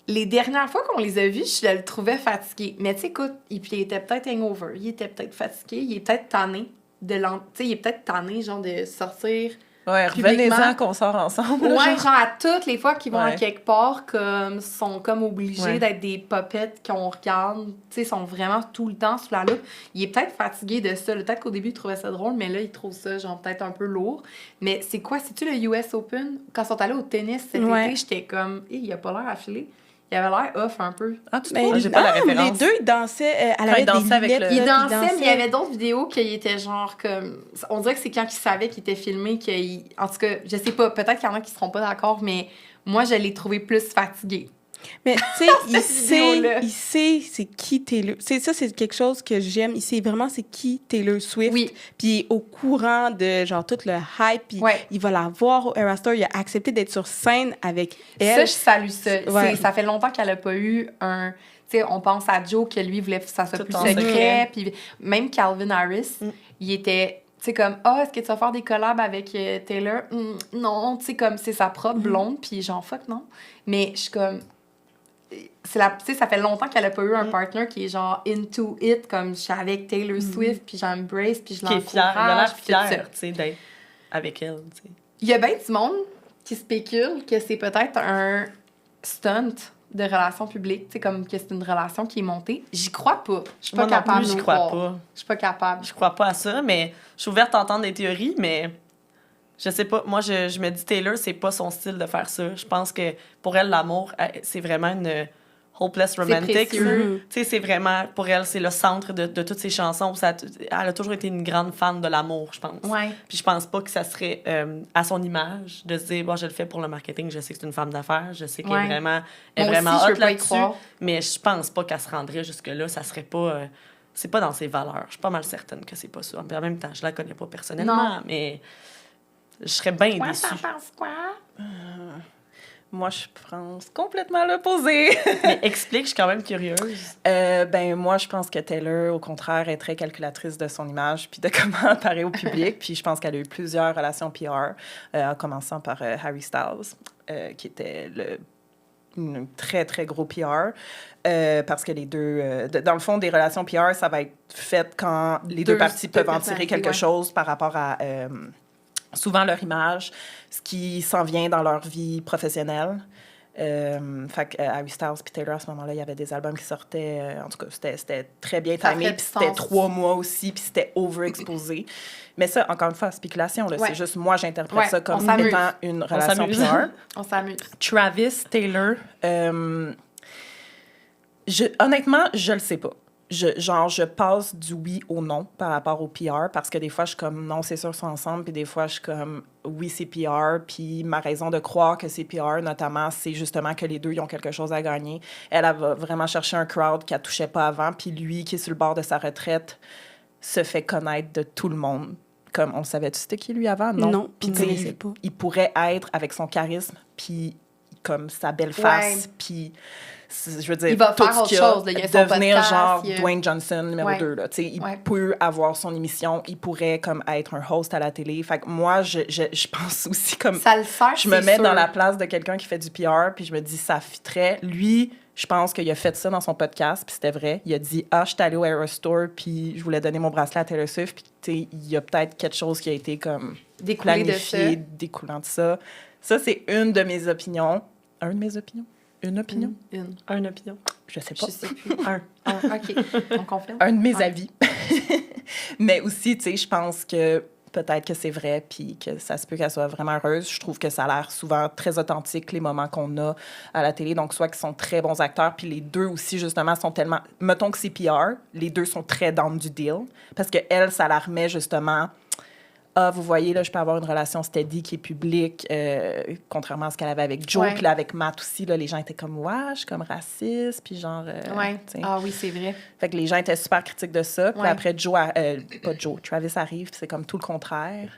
S1: Les dernières fois qu'on les a vus, je le trouvais fatigué. Mais tu sais, écoute, il était peut-être hangover, il était peut-être fatigué, il est peut-être tanné tu sais, il est peut-être tanné, genre, de sortir.
S4: Ouais,
S1: Publiquement.
S4: revenez-en qu'on sort ensemble.
S1: Ouais,
S4: là,
S1: genre, à toutes les fois qu'ils vont à
S4: Ouais.
S1: quelque part, comme, sont comme obligés
S3: Ouais.
S1: d'être des puppets qu'on regarde, tu sais, sont vraiment tout le temps sous la loupe. Il est peut-être fatigué de ça. Peut-être qu'au début, il trouvait ça drôle, mais là, il trouve ça, genre, peut-être un peu lourd. Mais c'est quoi? C'est-tu le US Open? Quand ils sont allés au tennis cet
S2: Ouais.
S1: été, j'étais comme, il a pas l'air affilé. Il avait l'air off un peu.
S4: Ah, tu
S2: Mais
S4: trouves? J'ai pas la
S2: non,
S4: référence.
S2: Les deux, ils dansaient. Elle
S4: Quand
S2: avait
S4: ils dansaient
S2: des
S4: avec
S2: lunettes,
S4: le-
S1: Il
S2: là, puis
S1: dansait, mais il y avait d'autres vidéos qu'il était genre comme... On dirait que c'est quand il savait qu'il était filmé qu'il... En tout cas, je sais pas, peut-être qu'il y en a qui seront pas d'accord, mais moi, je l'ai trouvé plus fatigué.
S2: Mais tu sais,
S1: vidéo-là.
S2: il sait c'est qui Taylor. Ça, c'est quelque chose que j'aime. Il sait vraiment c'est qui Taylor Swift.
S1: Oui.
S2: Puis il est au courant de genre tout le hype. Puis
S1: Ouais.
S2: il va la voir au Eras Tour. Il a accepté d'être sur scène avec
S1: Ça,
S2: elle.
S1: je salue ça.
S2: Ouais.
S1: Ça fait longtemps qu'elle a pas eu un... Tu sais, on pense à Joe, que lui voulait que ça soit
S3: Tout
S1: plus
S3: en
S1: secret.
S3: secret.
S1: Puis même Calvin Harris, il était... Tu sais, comme, est-ce que tu vas faire des collabs avec Taylor? Non, tu sais, comme, c'est sa propre blonde. Puis genre, fuck, non. Mais je suis comme... Tu sais, ça fait longtemps qu'elle a pas eu un partner qui est genre into it, comme je suis avec Taylor Swift, puis j'embrace, puis je
S3: Qui est
S1: l'encourage.
S3: fier, il a l'air
S1: puis tout ça.
S3: fier, tu sais, d'être avec elle, tu sais.
S1: Il y a bien du monde qui spécule que c'est peut-être un stunt de relation publique, tu sais, comme que c'est une relation qui est montée. J'y crois pas. Je suis pas
S3: Moi non
S1: capable
S3: plus,
S1: de
S3: j'y
S1: le
S3: crois
S1: croire.
S3: pas.
S1: Je suis pas capable.
S3: Je crois pas à ça, mais je suis ouverte à entendre des théories, mais je sais pas. Moi, je me dis Taylor, c'est pas son style de faire ça. Je pense que pour elle, l'amour, c'est vraiment une hopeless romantic.
S1: précieux.
S3: Tu sais, c'est vraiment, pour elle, c'est le centre de toutes ses chansons. Elle a toujours été une grande fan de l'amour, je pense.
S1: Ouais.
S3: Puis je pense pas que ça serait à son image de se dire, bon, je le fais pour le marketing, je sais que c'est une femme d'affaires, je sais qu'elle
S1: Ouais.
S3: est vraiment,
S1: Moi aussi, je
S3: hot
S1: veux pas y
S3: là-dessus.
S1: croire.
S3: Mais je pense pas qu'elle se rendrait jusque-là. Ça serait pas. C'est pas dans ses valeurs. Je suis pas mal certaine que c'est pas ça. En même temps, je la connais pas personnellement,
S1: Non.
S3: mais je serais bien
S1: Toi,
S3: déçue.
S1: t'en penses quoi?
S4: Moi, je pense complètement l'opposé.
S3: Mais explique, je suis quand même curieuse.
S4: Moi, je pense que Taylor, au contraire, est très calculatrice de son image puis de comment apparaît au public. Puis je pense qu'elle a eu plusieurs relations PR, en commençant par Harry Styles, qui était un très, très gros PR. Parce que les deux... dans le fond, des relations PR, ça va être fait quand les deux parties peuvent en tirer quelque chose par rapport à... souvent leur image, ce qui s'en vient dans leur vie professionnelle. Fait que Harry Styles et Taylor, à ce moment-là, il y avait des albums qui sortaient. En tout cas, c'était très bien timé. Puis c'était 3 mois aussi, puis c'était overexposé. Mais ça, encore une fois, spéculation. Là, c'est juste moi, j'interprète ça comme étant une relation PR.
S1: On s'amuse.
S4: Travis, Taylor, honnêtement, je le sais pas. Je passe du oui au non par rapport au PR parce que des fois, je suis comme non, c'est sûr, ils sont ensemble. Puis des fois, je suis comme oui, c'est PR. Puis ma raison de croire que c'est PR, notamment, c'est justement que les deux, ils ont quelque chose à gagner. Elle va vraiment chercher un crowd qu'elle touchait pas avant. Puis lui, qui est sur le bord de sa retraite, se fait connaître de tout le monde. Comme, on savait-tu c'était qui, lui, avant? Non. Puis il pourrait être avec son charisme, puis comme sa belle face, puis... Je veux dire,
S1: il va faire autre chose. Il
S4: devenir
S1: podcast,
S4: genre Dwayne Johnson, numéro 2. Là. Il peut avoir son émission. Il pourrait comme être un host à la télé. Fait que moi, je pense aussi comme...
S1: Ça le sert,
S4: je me mets dans la place de quelqu'un qui fait du PR, puis je me dis, ça fitterait. Lui, je pense qu'il a fait ça dans son podcast, puis c'était vrai. Il a dit, je suis allé au Aerostore, puis je voulais donner mon bracelet à Taylor Swift. Puis il y a peut-être quelque chose qui a été comme planifié, découlant de ça. Ça, c'est une de mes opinions. Un de mes opinions? Une opinion?
S3: Une opinion.
S4: Je sais pas.
S1: Je sais plus. OK. On confirme.
S4: Un de mes avis. Mais aussi, tu sais, je pense que peut-être que c'est vrai puis que ça se peut qu'elle soit vraiment heureuse. Je trouve que ça a l'air souvent très authentique, les moments qu'on a à la télé. Donc, soit qu'ils sont très bons acteurs, puis les deux aussi, justement, sont tellement... Mettons que c'est PR, les deux sont très down du deal. Parce que elle, ça la remet, justement... vous voyez, là, je peux avoir une relation steady qui est publique, contrairement à ce qu'elle avait avec Joe. Puis là, avec Matt aussi, là, les gens étaient comme, je suis comme raciste, puis genre...
S1: oui, c'est vrai.
S4: Fait que les gens étaient super critiques de ça. Puis après, Travis arrive, puis c'est comme tout le contraire.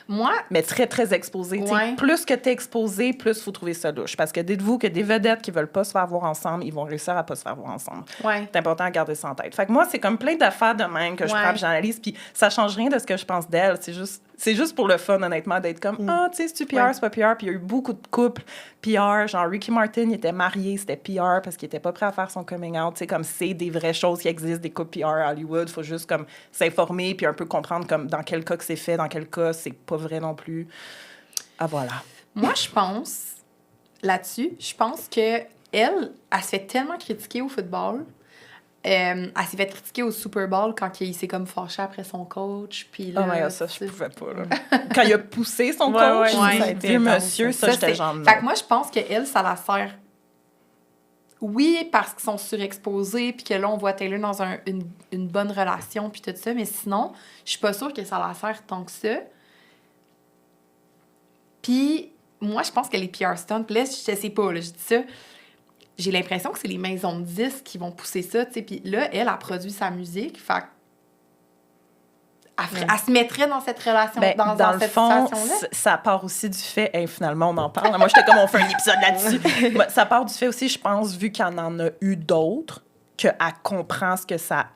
S1: Moi...
S4: Mais très, très exposé. Plus que t'es exposé, plus il faut trouver ça louche. Parce que dites-vous que des vedettes qui veulent pas se faire voir ensemble, ils vont réussir à pas se faire voir ensemble. C'est important à garder ça en tête. Fait que moi, c'est comme plein d'affaires de même que je prends, j'analyse, puis ça change rien de ce que je pense d'elle. C'est juste pour le fun, honnêtement, d'être comme, tu sais, c'est-tu PR, c'est pas PR. Puis il y a eu beaucoup de couples PR. Genre, Ricky Martin, il était marié, c'était PR parce qu'il était pas prêt à faire son coming out. Tu sais, comme c'est des vraies choses qui existent, des couples PR à Hollywood. Faut juste comme s'informer puis un peu comprendre comme dans quel cas que c'est fait, dans quel cas c'est pas vrai non plus. Ah, voilà.
S1: Moi, je pense, là-dessus, que elle se fait tellement critiquer au football. Elle s'est fait critiquer au Super Bowl quand il s'est comme fâché après son coach. Puis là,
S4: oh my God, ça, je pouvais pas. Là. Quand il a poussé son coach, ça a été monsieur, ça j'étais genre...
S1: Fait que moi, je pense qu'elle, ça la sert... Oui, parce qu'ils sont surexposés, puis que là, on voit Taylor dans une bonne relation, puis tout ça. Mais sinon, je suis pas sûre que ça la sert tant que ça. Puis, moi, je pense que les PR stunts, là, je sais pas, là, je dis ça, j'ai l'impression que c'est les maisons de disques qui vont pousser ça, tu sais. Puis là, elle a produit sa musique, fait elle se mettrait dans cette relation, dans cette situation-là.
S4: Ça part aussi du fait, finalement, on en parle. Moi, j'étais comme, on fait un épisode là-dessus. Ça part du fait aussi, je pense, vu qu'il y en a eu d'autres, qu'elle comprend ce que ça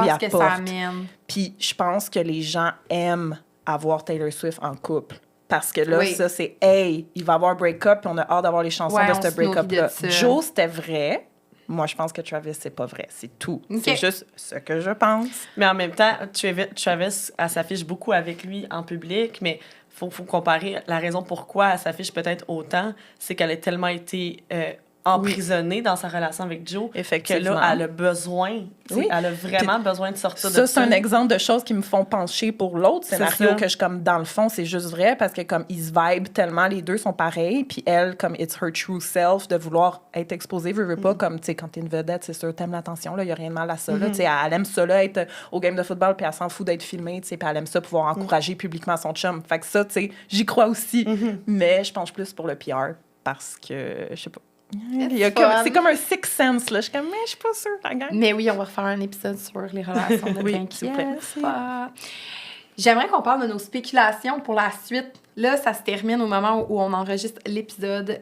S4: lui apporte.
S1: Que ça amène.
S4: Puis je pense que les gens aiment avoir Taylor Swift en couple. Parce que là, ça, c'est « Hey, il va y avoir un break-up, puis on a hâte d'avoir les chansons de ce break-up-là. » Joe, c'était vrai. Moi, je pense que Travis, c'est pas vrai. C'est tout. C'est juste ce que je pense.
S3: Mais en même temps, Travis, elle s'affiche beaucoup avec lui en public, mais faut comparer la raison pourquoi elle s'affiche peut-être autant, c'est qu'elle a tellement été... emprisonnée dans sa relation avec Joe,
S4: effectivement.
S3: Que là, elle a besoin, elle a vraiment besoin de sortir de ça.
S4: Ça, c'est un exemple de choses qui me font pencher pour l'autre scénario que je, comme, dans le fond, c'est juste vrai parce que, comme, ils se vibent tellement, les deux sont pareils, puis elle, comme, it's her true self, de vouloir être exposée, veut pas, comme, tu sais, quand t'es une vedette, c'est sûr, t'aimes l'attention, là, il y a rien de mal à ça, là, tu sais, elle aime ça, là, être au game de football, puis elle s'en fout d'être filmée, tu sais, puis elle aime ça, pouvoir encourager publiquement son chum. Fait que ça, tu sais, j'y crois aussi, mais je penche plus pour le PR parce que, je sais pas. C'est comme un sixth sense, là. Je suis comme, mais je suis pas sûre, la gang.
S1: Mais oui, on va refaire un épisode sur les relations de T'inquiète. J'aimerais qu'on parle de nos spéculations pour la suite Là, ça se termine au moment où on enregistre l'épisode.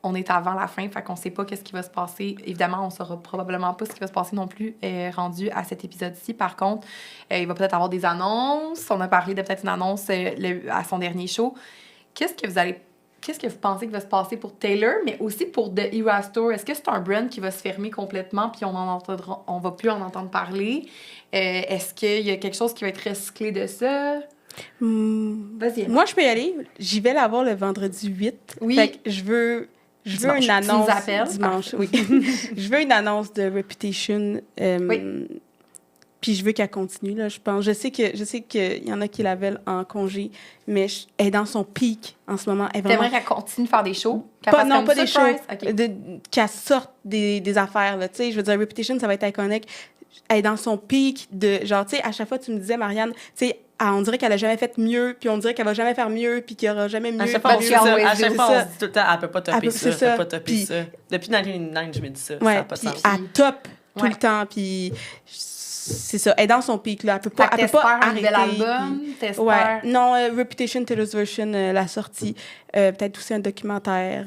S1: On est avant la fin, fait qu'on sait pas qu'est-ce qui va se passer. Évidemment, on saura probablement pas ce qui va se passer non plus rendu à cet épisode-ci. Par contre, il va peut-être avoir des annonces. On a parlé de peut-être une annonce à son dernier show. Qu'est-ce que vous pensez qui va se passer pour Taylor, mais aussi pour The Eras Tour? Est-ce que c'est un brand qui va se fermer complètement puis on va plus en entendre parler? Est-ce qu'il y a quelque chose qui va être recyclé de ça? Vas-y.
S2: Moi, je peux y aller. J'y vais la voir le vendredi 8.
S1: Oui.
S2: Fait que je veux
S1: Dimanche.
S2: une annonce.
S1: Tu nous appelles?
S2: Dimanche, oui. Je veux une annonce de Reputation.
S1: Oui.
S2: Puis je veux qu'elle continue, là, je pense. Je sais qu'il y en a qui la veulent en congé, mais elle est dans son pic en ce moment.
S1: T'aimerais qu'elle continue de faire des shows?
S2: Pas des shows.
S1: Okay.
S2: Qu'elle sorte des affaires, là. Tu sais, je veux dire, Reputation, ça va être iconique. Elle est dans son pic de... Genre, tu sais, à chaque fois, tu me disais, Marianne, tu sais, on dirait qu'elle a jamais fait mieux, puis on dirait qu'elle va jamais faire mieux, puis qu'il y aura jamais mieux.
S3: À chaque fois, on se dit tout le temps, elle peut pas topper ça, elle peut pas topper
S2: puis,
S3: ça. Depuis 1999, je me dis ça,
S2: ouais,
S3: ça n'a pas de sens.
S2: Elle top tout le temps, puis c'est ça, elle est dans son pic, là. Elle peut pas arrêter.
S1: Un nouvel album? T'espères?
S2: Ouais. Non, Reputation, Taylor's Version, la sortie. Peut-être aussi un documentaire.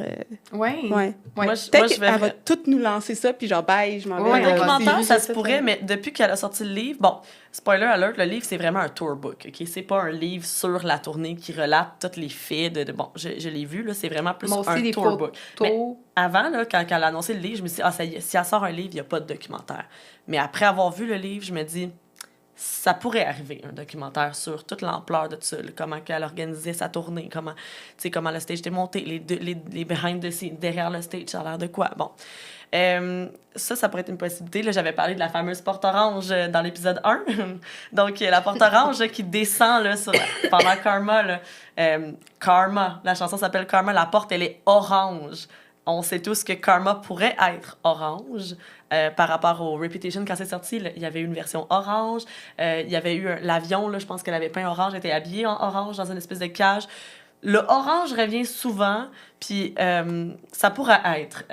S1: Ouais.
S2: Peut-être qu'elle va tout nous lancer ça, puis genre, bye, je m'en vais.
S3: Un documentaire, ça se pourrait, mais depuis qu'elle a sorti le livre, bon, spoiler alert, le livre, c'est vraiment un tour book, OK? C'est pas un livre sur la tournée qui relate tous les faits de bon, je l'ai vu, là, c'est vraiment plus un tour book. Mais avant, là, quand elle a annoncé le livre, je me suis dit, ça y est, si elle sort un livre, il n'y a pas de documentaire. Mais après avoir vu le livre, je me dis, ça pourrait arriver, un documentaire sur toute l'ampleur de tout ça, là, comment elle organisait sa tournée, comment le stage était monté, les behind the scenes, derrière le stage, ça a l'air de quoi. Bon. Ça pourrait être une possibilité. Là, j'avais parlé de la fameuse porte orange dans l'épisode 1. Donc, la porte orange qui descend là, pendant Karma. Là. Karma, la chanson s'appelle Karma. La porte, elle est orange. On sait tous que Karma pourrait être orange. Par rapport au Reputation, quand c'est sorti, là, il y avait eu une version orange. Il y avait eu l'avion, là, je pense qu'elle avait peint orange, elle était habillée en orange dans une espèce de cage. Le orange revient souvent, puis ça pourrait être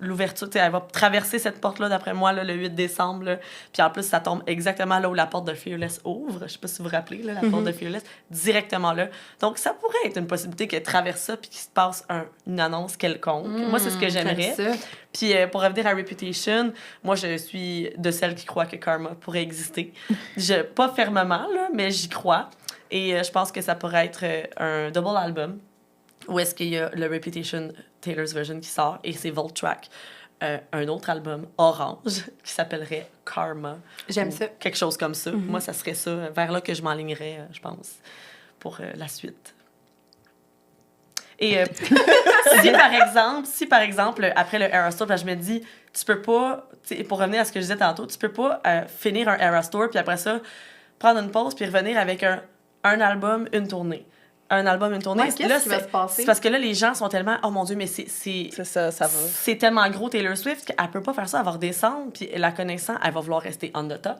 S3: l'ouverture. Elle va traverser cette porte-là, d'après moi, là, le 8 décembre. Là, puis en plus, ça tombe exactement là où la porte de Fearless ouvre. Je sais pas si vous vous rappelez, là, la porte de Fearless, directement là. Donc, ça pourrait être une possibilité qu'elle traverse ça, puis qu'il se passe une annonce quelconque. Moi, c'est ce que j'aimerais. Puis pour revenir à Reputation, moi, je suis de celles qui croient que Karma pourrait exister. Pas fermement, là, mais j'y crois. Et je pense que ça pourrait être un double album où est-ce qu'il y a le Reputation Taylor's Version qui sort et c'est Voltrack. Un autre album orange qui s'appellerait Karma.
S1: J'aime ça.
S3: Quelque chose comme ça. Moi, ça serait ça, vers là que je m'enlignerais, je pense, pour la suite. Et si par exemple, après le Eras Tour, je me dis, tu peux pas, pour revenir à ce que je disais tantôt, tu peux pas finir un Eras Tour puis après ça, prendre une pause puis revenir avec un album, une tournée. Un album, une tournée.
S1: Ouais, qu'est-ce qui va se passer?
S3: C'est parce que là, les gens sont tellement... Oh mon Dieu, mais c'est
S4: ça, ça va.
S3: C'est tellement gros, Taylor Swift, qu'elle peut pas faire ça. Elle va redescendre, puis la connaissant, elle va vouloir rester on the top.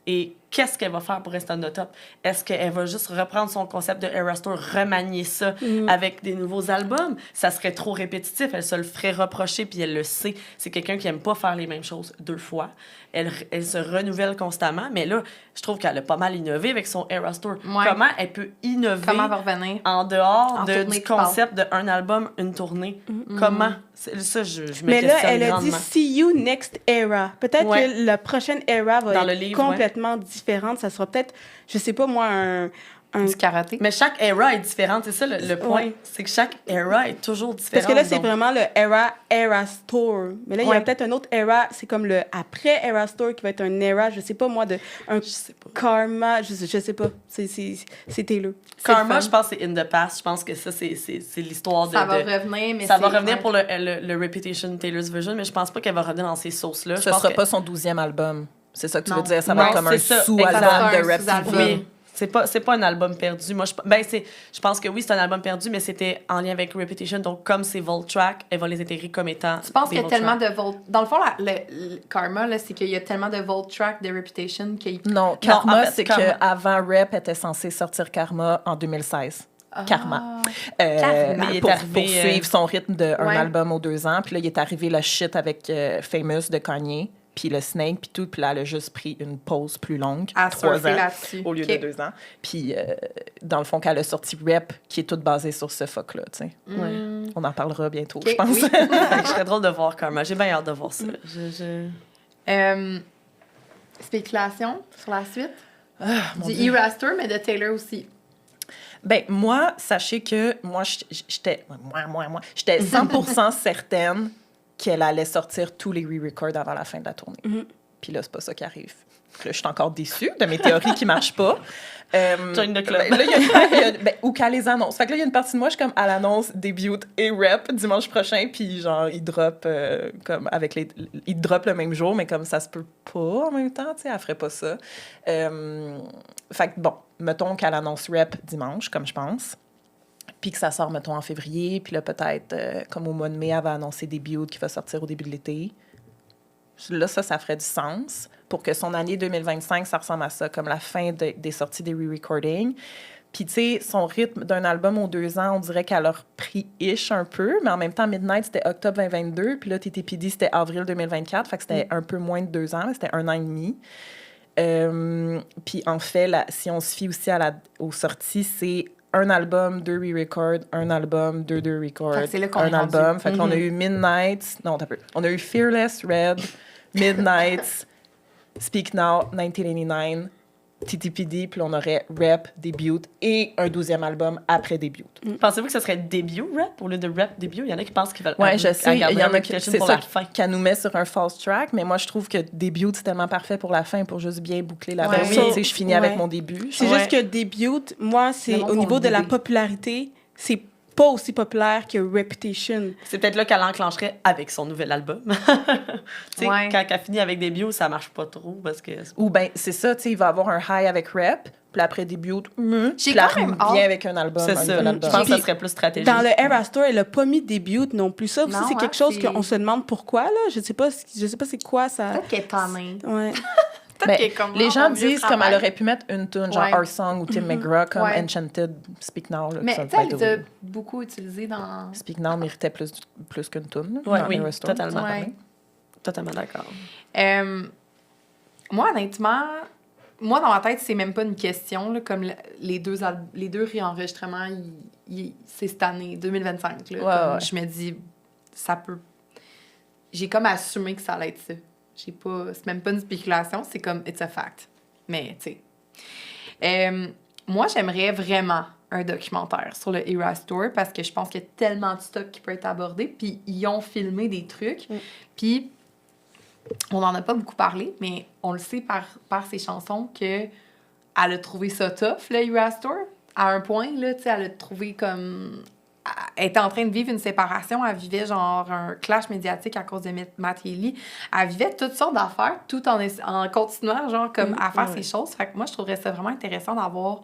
S3: Et qu'est-ce qu'elle va faire pour rester on the top? Est-ce qu'elle va juste reprendre son concept de Eras Tour, remanier ça avec des nouveaux albums? Ça serait trop répétitif. Elle se le ferait reprocher, puis elle le sait. C'est quelqu'un qui aime pas faire les mêmes choses 2 fois. Elle se renouvelle constamment. Mais là, je trouve qu'elle a pas mal innové avec son Eras Tour. Ouais. Comment elle peut innover
S1: Comment elle va revenir?
S3: En dehors du concept d'un album, une tournée? Comment? Ça, je me
S2: mais là,
S3: questionne
S2: elle a
S3: grandement.
S2: dit « See you next era ». Peut-être que la prochaine era va être complètement différente. Ça sera peut-être, je sais pas moi,
S1: du karaté.
S3: Mais chaque era est différente. C'est ça le point. Ouais. C'est que chaque era est toujours différente.
S2: Parce que là, c'est vraiment le Eras Tour. Mais là, il y a peut-être un autre era. C'est comme le après Eras Tour qui va être un era, je sais pas moi, je sais pas. Karma. Je sais pas. C'est Taylor.
S3: Karma, je pense que c'est in the past. Je pense que ça, c'est l'histoire de...
S1: Ça va revenir, mais
S3: ça va revenir pour le Reputation Taylor's Version, mais je pense pas qu'elle va revenir dans ces sauces-là.
S4: Ce sera pas son 12e album. C'est ça que tu veux dire? Ça va être comme un sous-album de Rap
S3: TV. C'est pas un album perdu. Moi, je pense que oui, c'est un album perdu, mais c'était en lien avec Reputation. Donc, comme c'est Voltrack, elle va les intégrer comme étant.
S1: Tu penses qu'il y a tellement de Dans le fond, le Karma, là, c'est qu'il y a tellement de Voltrack de Reputation qu'il.
S4: Non, Karma, en fait, c'est qu'avant Rap était censé sortir Karma en 2016. Karma. Pour suivre son rythme d'un album aux 2 ans. Puis là, il est arrivé le shit avec Famous de Kanye. puis le Snake, puis tout. Puis là, elle a juste pris une pause plus longue,
S1: À
S4: 3
S1: surfer
S4: ans,
S1: là-dessus.
S4: au lieu
S1: Ok.
S4: de 2 ans. Puis, dans le fond, qu'elle a sorti Rep, qui est toute basée sur ce fuck-là, tu sais. On en parlera bientôt,
S1: Ok,
S4: je pense.
S1: oui.
S3: Fait que je serais drôle de voir Karma. J'ai bien hâte de voir ça.
S1: Spéculation sur la suite.
S4: Mon
S1: Du
S4: Dieu.
S1: E-Raster, mais de Taylor aussi.
S4: Ben, moi, sachez que j'étais 100% certaine qu'elle allait sortir tous les re-records avant la fin de la tournée. Puis là, c'est pas ça qui arrive. Là, je suis encore déçue de mes théories qui marchent pas.
S3: Join the club.
S4: Ben, là, ou qu'elle les annonce. Fait que là, il y a une partie de moi, je suis comme, elle annonce début et rep dimanche prochain, puis genre, ils drop comme avec ils drop le même jour, mais comme ça se peut pas en même temps, tu sais, elle ferait pas ça. Fait que bon, mettons qu'elle annonce rep dimanche, comme je pense. Puis que ça sort, mettons, en février. Puis là, peut-être, comme au mois de mai, elle va annoncer début qui va sortir au début de l'été. Là, ça ferait du sens pour que son année 2025, ça ressemble à ça, comme la fin des sorties des re-recordings. Puis, tu sais, son rythme d'un album aux 2 ans, on dirait qu'elle a repris ish un peu, mais en même temps, Midnight, c'était octobre 2022, puis là, TTPD, c'était avril 2024, fait que c'était un peu moins de 2 ans, c'était 1 an et demi. Puis, en fait, si on se fie aussi aux sorties, c'est un album, 2 re-records, un album, 2 records,
S1: Fait que c'est là qu'on
S4: un
S1: est rendu.
S4: album. Fait qu'on a eu Midnight, non, t'as peu. On a eu Fearless, Red, Midnight, Speak Now, 1989, TTPD, puis on aurait Rep, Debut et un 12e album après Debut.
S3: Pensez-vous que ce serait début rap au lieu de rap début? Il y en a qui pensent qu'ils veulent
S4: Ouais, je sais, il y en a qui c'est
S3: pour
S4: ça
S3: la fin.
S4: qu'elle nous met sur un false track, mais moi je trouve que Debut c'est tellement parfait pour la fin pour juste bien boucler la
S1: Ouais,
S4: version.
S1: oui.
S4: Tu sais, je finis avec mon début.
S2: C'est
S3: Ouais.
S2: juste que Debut, moi, c'est
S1: Le monde
S2: au niveau
S1: vont
S2: de la
S1: l'idée.
S2: popularité, c'est pas aussi populaire que Reputation.
S3: C'est peut-être là qu'elle enclencherait avec son nouvel album. Tu sais,
S1: Ouais.
S3: quand elle finit avec des bios, ça marche pas trop parce que...
S4: Ou ben c'est ça, tu sais, il va avoir un high avec Rep, puis après Debut,
S1: J'ai
S4: puis là
S1: quand même
S4: revient
S1: hâte.
S4: avec un album,
S3: C'est
S4: un
S3: ça.
S4: nouvel
S3: Je
S4: album.
S3: pense que ça
S2: Puis,
S3: serait plus stratégique.
S2: Dans le Era Store, elle a pas mis Debut non plus. Ça aussi,
S1: Non,
S2: c'est
S1: hein,
S2: quelque chose
S1: c'est-
S2: qu'on se demande pourquoi, là. Je sais pas c'est quoi ça.
S1: Peut-être qu'elle est tannée.
S2: Ouais.
S1: Peut-être
S4: Ben,
S1: qu'elle est comme,
S4: les
S1: oh,
S4: gens
S1: mon Dieu,
S4: disent comme
S1: travail.
S4: elle aurait pu mettre une tune genre
S1: Ouais.
S4: Our Song ou Tim McGraw comme
S1: Ouais.
S4: Enchanted, Speak Now. Là,
S1: Mais
S4: ça
S1: tu sais,
S4: va
S1: elle
S4: être
S1: les a
S4: horrible.
S1: beaucoup utilisées dans...
S4: Speak Now méritait plus qu'une tune.
S3: Ouais,
S4: dans
S3: oui,
S4: Eurostore,
S3: totalement.
S4: on en
S1: Ouais.
S4: parlait.
S3: Totalement d'accord.
S1: Moi, honnêtement, moi, dans ma tête, c'est même pas une question. Là, comme les deux réenregistrements, c'est cette année, 2025. Là,
S4: Ouais,
S1: comme
S4: ouais.
S1: je me dis, ça peut... J'ai comme assumé que ça allait être ça. C'est même pas une spéculation, c'est comme, it's a fact. Mais, tu sais. Moi, j'aimerais vraiment un documentaire sur le Eras Tour parce que je pense qu'il y a tellement de stock qui peut être abordé. Puis, ils ont filmé des trucs. Puis, on n'en a pas beaucoup parlé, mais on le sait par ses chansons qu'elle a trouvé ça tough, le Eras Tour. À un point, là, tu sais, elle a trouvé comme... Elle était en train de vivre une séparation. Elle vivait genre un clash médiatique à cause de Matt Healy. Elle vivait toutes sortes d'affaires tout en continuant genre comme à faire ses choses. Fait que moi, je trouverais ça vraiment intéressant d'avoir...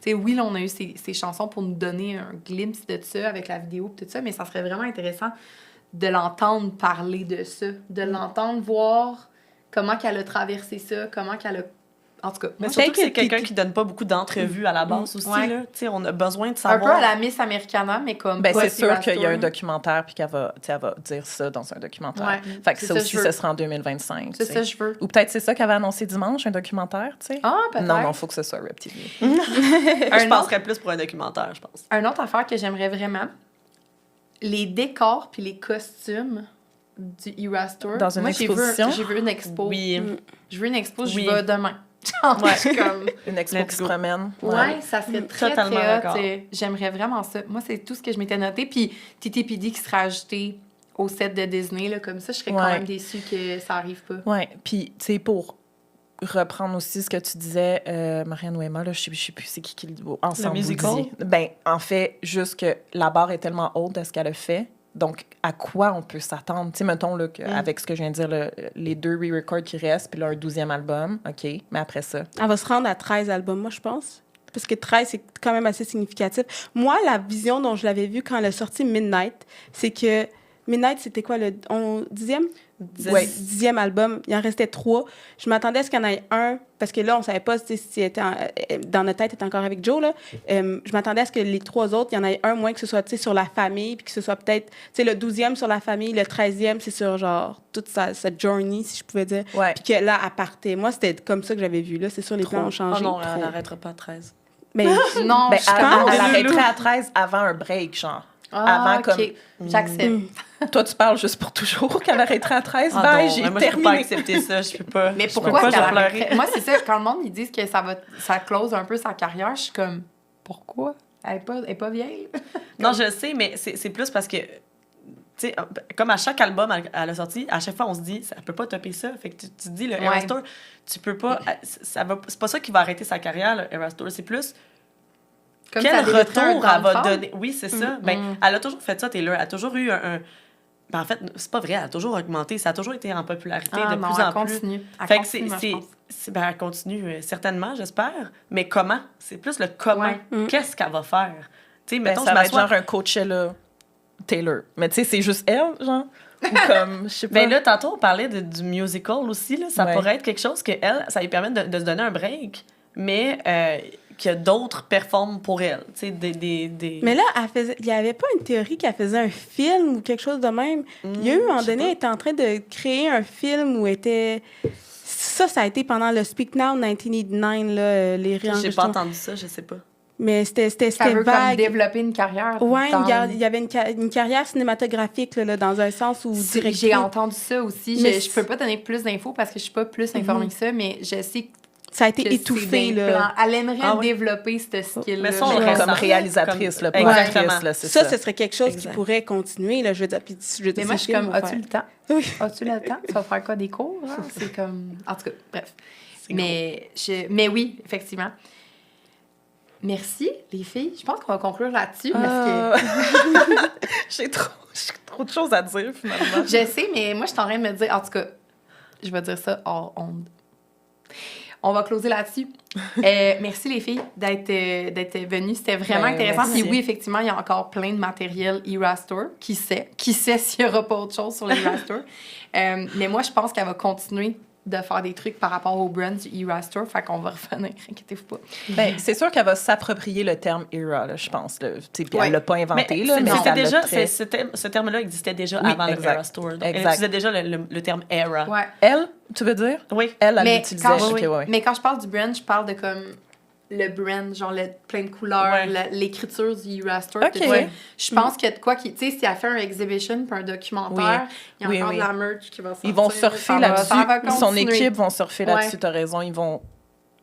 S1: Tu sais, oui, là, on a eu ces chansons pour nous donner un glimpse de ça avec la vidéo et tout ça, mais ça serait vraiment intéressant de l'entendre parler de ça, de l'entendre voir comment qu'elle a traversé ça, comment qu'elle a... En tout cas,
S3: Mais
S1: moi,
S3: surtout
S2: peut-être
S3: que c'est
S2: que
S3: quelqu'un qui donne pas beaucoup d'entrevues à la base aussi.
S1: Ouais.
S3: Là. Tu sais, on a besoin de
S1: un peu
S3: savoir.
S1: à la Miss Americana, mais comme...
S4: Ben,
S1: pas
S4: c'est sûr
S1: Eras
S4: qu'il y a
S1: Tour.
S4: un documentaire puis elle va dire ça dans un documentaire.
S1: Ouais.
S4: Fait que
S1: C'est
S4: ça
S1: ça,
S4: aussi,
S1: je veux.
S4: ce sera en 2025.
S1: C'est
S4: tu sais.
S1: ça, je veux.
S4: Ou peut-être c'est ça qu'elle avait annoncé dimanche, un documentaire, tu sais.
S1: Ah, peut-être.
S4: Non, faut que ce soit Rep TV.
S3: Je penserais plus pour un documentaire, je pense.
S1: Une autre affaire que j'aimerais vraiment, les décors puis les costumes du Eras Tour.
S4: Dans une
S1: Moi,
S4: exposition?
S1: J'ai vu une expo.
S3: Oui.
S1: Je veux une expo,
S3: Oui.
S1: je vais demain. Genre,
S3: Ouais.
S1: je suis comme...
S4: Une expo
S3: Let's
S4: qui se
S3: go.
S4: promène.
S1: Ouais, ça serait très,
S3: Totalement
S1: très hot.
S3: d'accord.
S1: J'aimerais vraiment ça. Moi, c'est tout ce que je m'étais noté. Puis TTPD qui serait ajouté au set de Disney, là, comme ça, je serais quand
S4: Ouais.
S1: même déçue que ça arrive pas.
S4: Ouais. Puis, tu sais, pour reprendre aussi ce que tu disais, Marianne ou Emma, là, je sais plus c'est qui ensemble
S3: Le
S4: vous
S3: musical?
S4: disiez. Ben, en fait, juste que la barre est tellement haute de ce qu'elle a fait. Donc, à quoi on peut s'attendre? Tu sais, mettons, là, avec ce que je viens de dire, les 2 re-records qui restent, puis là, un 12e album, OK, mais après ça...
S2: Elle va se rendre à 13 albums, moi, je pense. Parce que 13, c'est quand même assez significatif. Moi, la vision dont je l'avais vue quand elle a sorti Midnight, c'est que Midnight, c'était quoi, le 10e?
S4: Ouais.
S2: 10e album. Il en restait 3. Je m'attendais à ce qu'il y en ait un, parce que là, on savait pas si était dans notre tête, était encore avec Joe, là. Je m'attendais à ce que les 3 autres, il y en ait un moins que ce soit, tu sais, sur la famille, puis que ce soit peut-être, tu sais, le 12e sur la famille, le 13e, c'est sur, genre, toute sa journey, si je pouvais dire.
S4: Ouais.
S2: Puis que là, elle partait. Moi, c'était comme ça que j'avais vu, là. C'est sûr, les plans ont changé.
S3: Oh non,
S2: Trop.
S3: elle n'arrêtera pas à 13.
S2: Mais
S1: Non,
S4: Ben,
S1: je
S4: elle
S1: pense.
S4: arrêterait à 13 avant un break, genre.
S1: Ah,
S4: avant,
S1: OK. J'accepte.
S4: Toi, tu parles juste pour toujours qu'elle arrêterait à 13.
S3: Ah
S4: Bye,
S3: non,
S4: j'ai
S3: mais moi, je peux pas
S4: terminé.
S3: accepter ça. Je peux pas.
S1: Mais
S3: Je peux
S1: pourquoi
S3: pas, je
S1: qu'elle
S3: vais pleurer.
S1: arrêterait? Moi, c'est ça. Quand le monde, ils disent que ça close un peu sa carrière, je suis comme, pourquoi? Elle est pas vieille.
S3: Non, je sais, mais c'est plus parce que, tu sais, comme à chaque album elle a sorti, à chaque fois, on se dit, ça peut pas topper ça. Fait que tu te dis, le Eras Tour, tu peux pas. C'est pas ça qui va arrêter sa carrière, le Eras Tour. C'est plus.
S1: Comme
S3: Quel
S1: ça débuterait un
S3: retour elle va
S1: downfall.
S3: donner? Oui, c'est ça. Ben, elle a toujours fait ça, Taylor. Elle a toujours eu un... Ben, en fait, c'est pas vrai. Elle a toujours augmenté. Ça a toujours été en popularité
S1: Ah,
S3: de
S1: non,
S3: plus en
S1: elle
S3: plus.
S1: continue. Elle
S3: Fait que
S1: continue, moi, je pense.
S3: ben, elle continue, certainement, j'espère. Mais comment? C'est plus le comment.
S1: Ouais.
S3: Qu'est-ce qu'elle va faire? Tu sais,
S4: Ben,
S3: mettons,
S4: ça
S3: je
S4: va être
S3: m'assois...
S4: genre un Coachella Taylor. Mais tu sais, c'est juste elle, genre. Ou comme, je sais pas.
S3: Ben là, tantôt, on parlait du musical aussi. Là. Ça
S4: Ouais.
S3: pourrait être quelque chose que elle, ça lui permet de se donner un break, mais que d'autres performent pour elle. Tu sais, des...
S2: là, il y avait pas une théorie qu'elle faisait un film ou quelque chose de même. Il y a eu, à un moment donné, elle était en train de créer un film où était... Ça a été pendant le Speak Now 1989, là, les
S3: J'ai pas
S2: réenregistrements.
S3: entendu ça, je sais pas.
S2: Mais c'était
S1: Ça veut comme
S2: vague.
S1: développer une carrière.
S2: Ouais,
S1: dans-
S2: il y avait une carrière cinématographique, là, dans un sens où directrice.
S1: J'ai entendu ça aussi.
S2: Mais
S1: Je peux pas donner plus d'infos parce que je suis pas plus informée que ça, mais je sais que
S2: Ça a été
S1: c'est
S2: étouffé,
S1: des
S2: là.
S1: plans. Elle aimerait
S3: Ah ouais.
S1: développer ce skill-là.
S3: Mais ça, on
S1: Mais
S3: le
S1: comme-
S3: ressent.
S4: comme réalisatrice, là, pas
S3: Exactement.
S4: actrice, là, c'est
S2: Ça,
S4: ça.
S2: ce serait quelque chose
S3: Exact.
S2: qui pourrait continuer, là, je veux dire. Puis, je veux dire,
S1: Mais moi, je
S2: ces
S1: suis comme,
S2: films vont
S1: as-tu
S2: faire-
S1: le temps?
S2: Oui.
S1: As-tu le temps? Tu vas faire quoi, des cours? Hein? C'est comme... En tout cas, bref.
S3: C'est
S1: Mais oui, effectivement. Merci, les filles. Je pense qu'on va conclure là-dessus parce que
S4: J'ai trop de choses à dire, finalement.
S1: je sais, mais moi, je suis en train de me dire... En tout cas, je vais dire ça hors onde. On va closer là-dessus. Merci, les filles, d'être venues. C'était vraiment
S4: Ben,
S1: intéressant.
S4: merci.
S1: Puis oui, effectivement, il y a encore plein de matériel Eras Tour. Qui sait s'il n'y aura pas autre chose sur l'Eras Tour. Mais moi, je pense qu'elle va continuer de faire des trucs par rapport au brand du Eras Tour. Fait qu'on va revenir, inquiétez-vous pas.
S4: Ben, c'est sûr qu'elle va s'approprier le terme era, là, je pense. Là. Tu sais, puis
S1: Ouais.
S4: elle l'a pas inventé, là, mais
S3: c'était
S4: ça
S3: déjà,
S4: l'a très...
S3: ce terme-là existait déjà
S4: Oui,
S3: avant
S4: exact.
S3: le Eras Tour. Donc, elle
S4: Exact.
S3: utilisait déjà le terme era.
S1: Ouais.
S4: Elle, tu veux dire?
S3: Oui.
S4: Elle
S1: Mais
S4: l'utilisait.
S1: quand,
S4: Ok, ouais.
S1: mais quand je parle du brand, je parle de comme le brand, genre plein de couleurs,
S3: Ouais.
S1: l'écriture du Eras Tour.
S4: Ok.
S1: tout ça.
S4: Ouais.
S1: Je pense que de quoi qui, tu sais, si elle fait un exhibition puis un documentaire, il y a
S4: Oui,
S1: encore
S4: oui.
S1: de la merch qui va sortir.
S4: Ils vont surfer
S1: ça va
S4: là-dessus. Son
S1: continuer.
S4: équipe vont surfer
S1: Ouais.
S4: là-dessus, t'as raison. Ils vont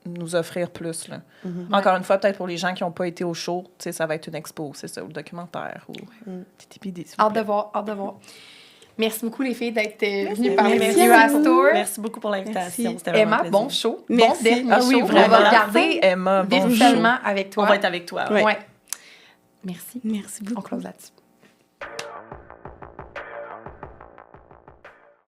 S4: nous offrir plus. Là.
S3: Mhm.
S4: Encore une fois, peut-être pour les gens qui n'ont pas été au show, tu sais, ça va être une expo, c'est ça, ou le documentaire, ou TTPD, s'il vous
S1: Hâte
S4: plaît.
S1: de voir, hâte de voir. Merci beaucoup, les filles, d'être venues parler
S3: Merci
S1: du
S3: à
S1: Eras Tour.
S3: Merci beaucoup pour l'invitation.
S2: Merci.
S3: C'était vraiment
S1: Emma,
S3: un plaisir.
S1: bon show.
S2: Merci.
S1: Bon dernier
S4: Ah oui,
S1: show.
S4: vraiment.
S1: On va regarder
S4: Emma, bon show.
S1: virtuellement avec toi.
S3: On va être avec toi.
S2: Ouais.
S1: Ouais. Merci.
S2: Merci beaucoup.
S1: On close là-dessus.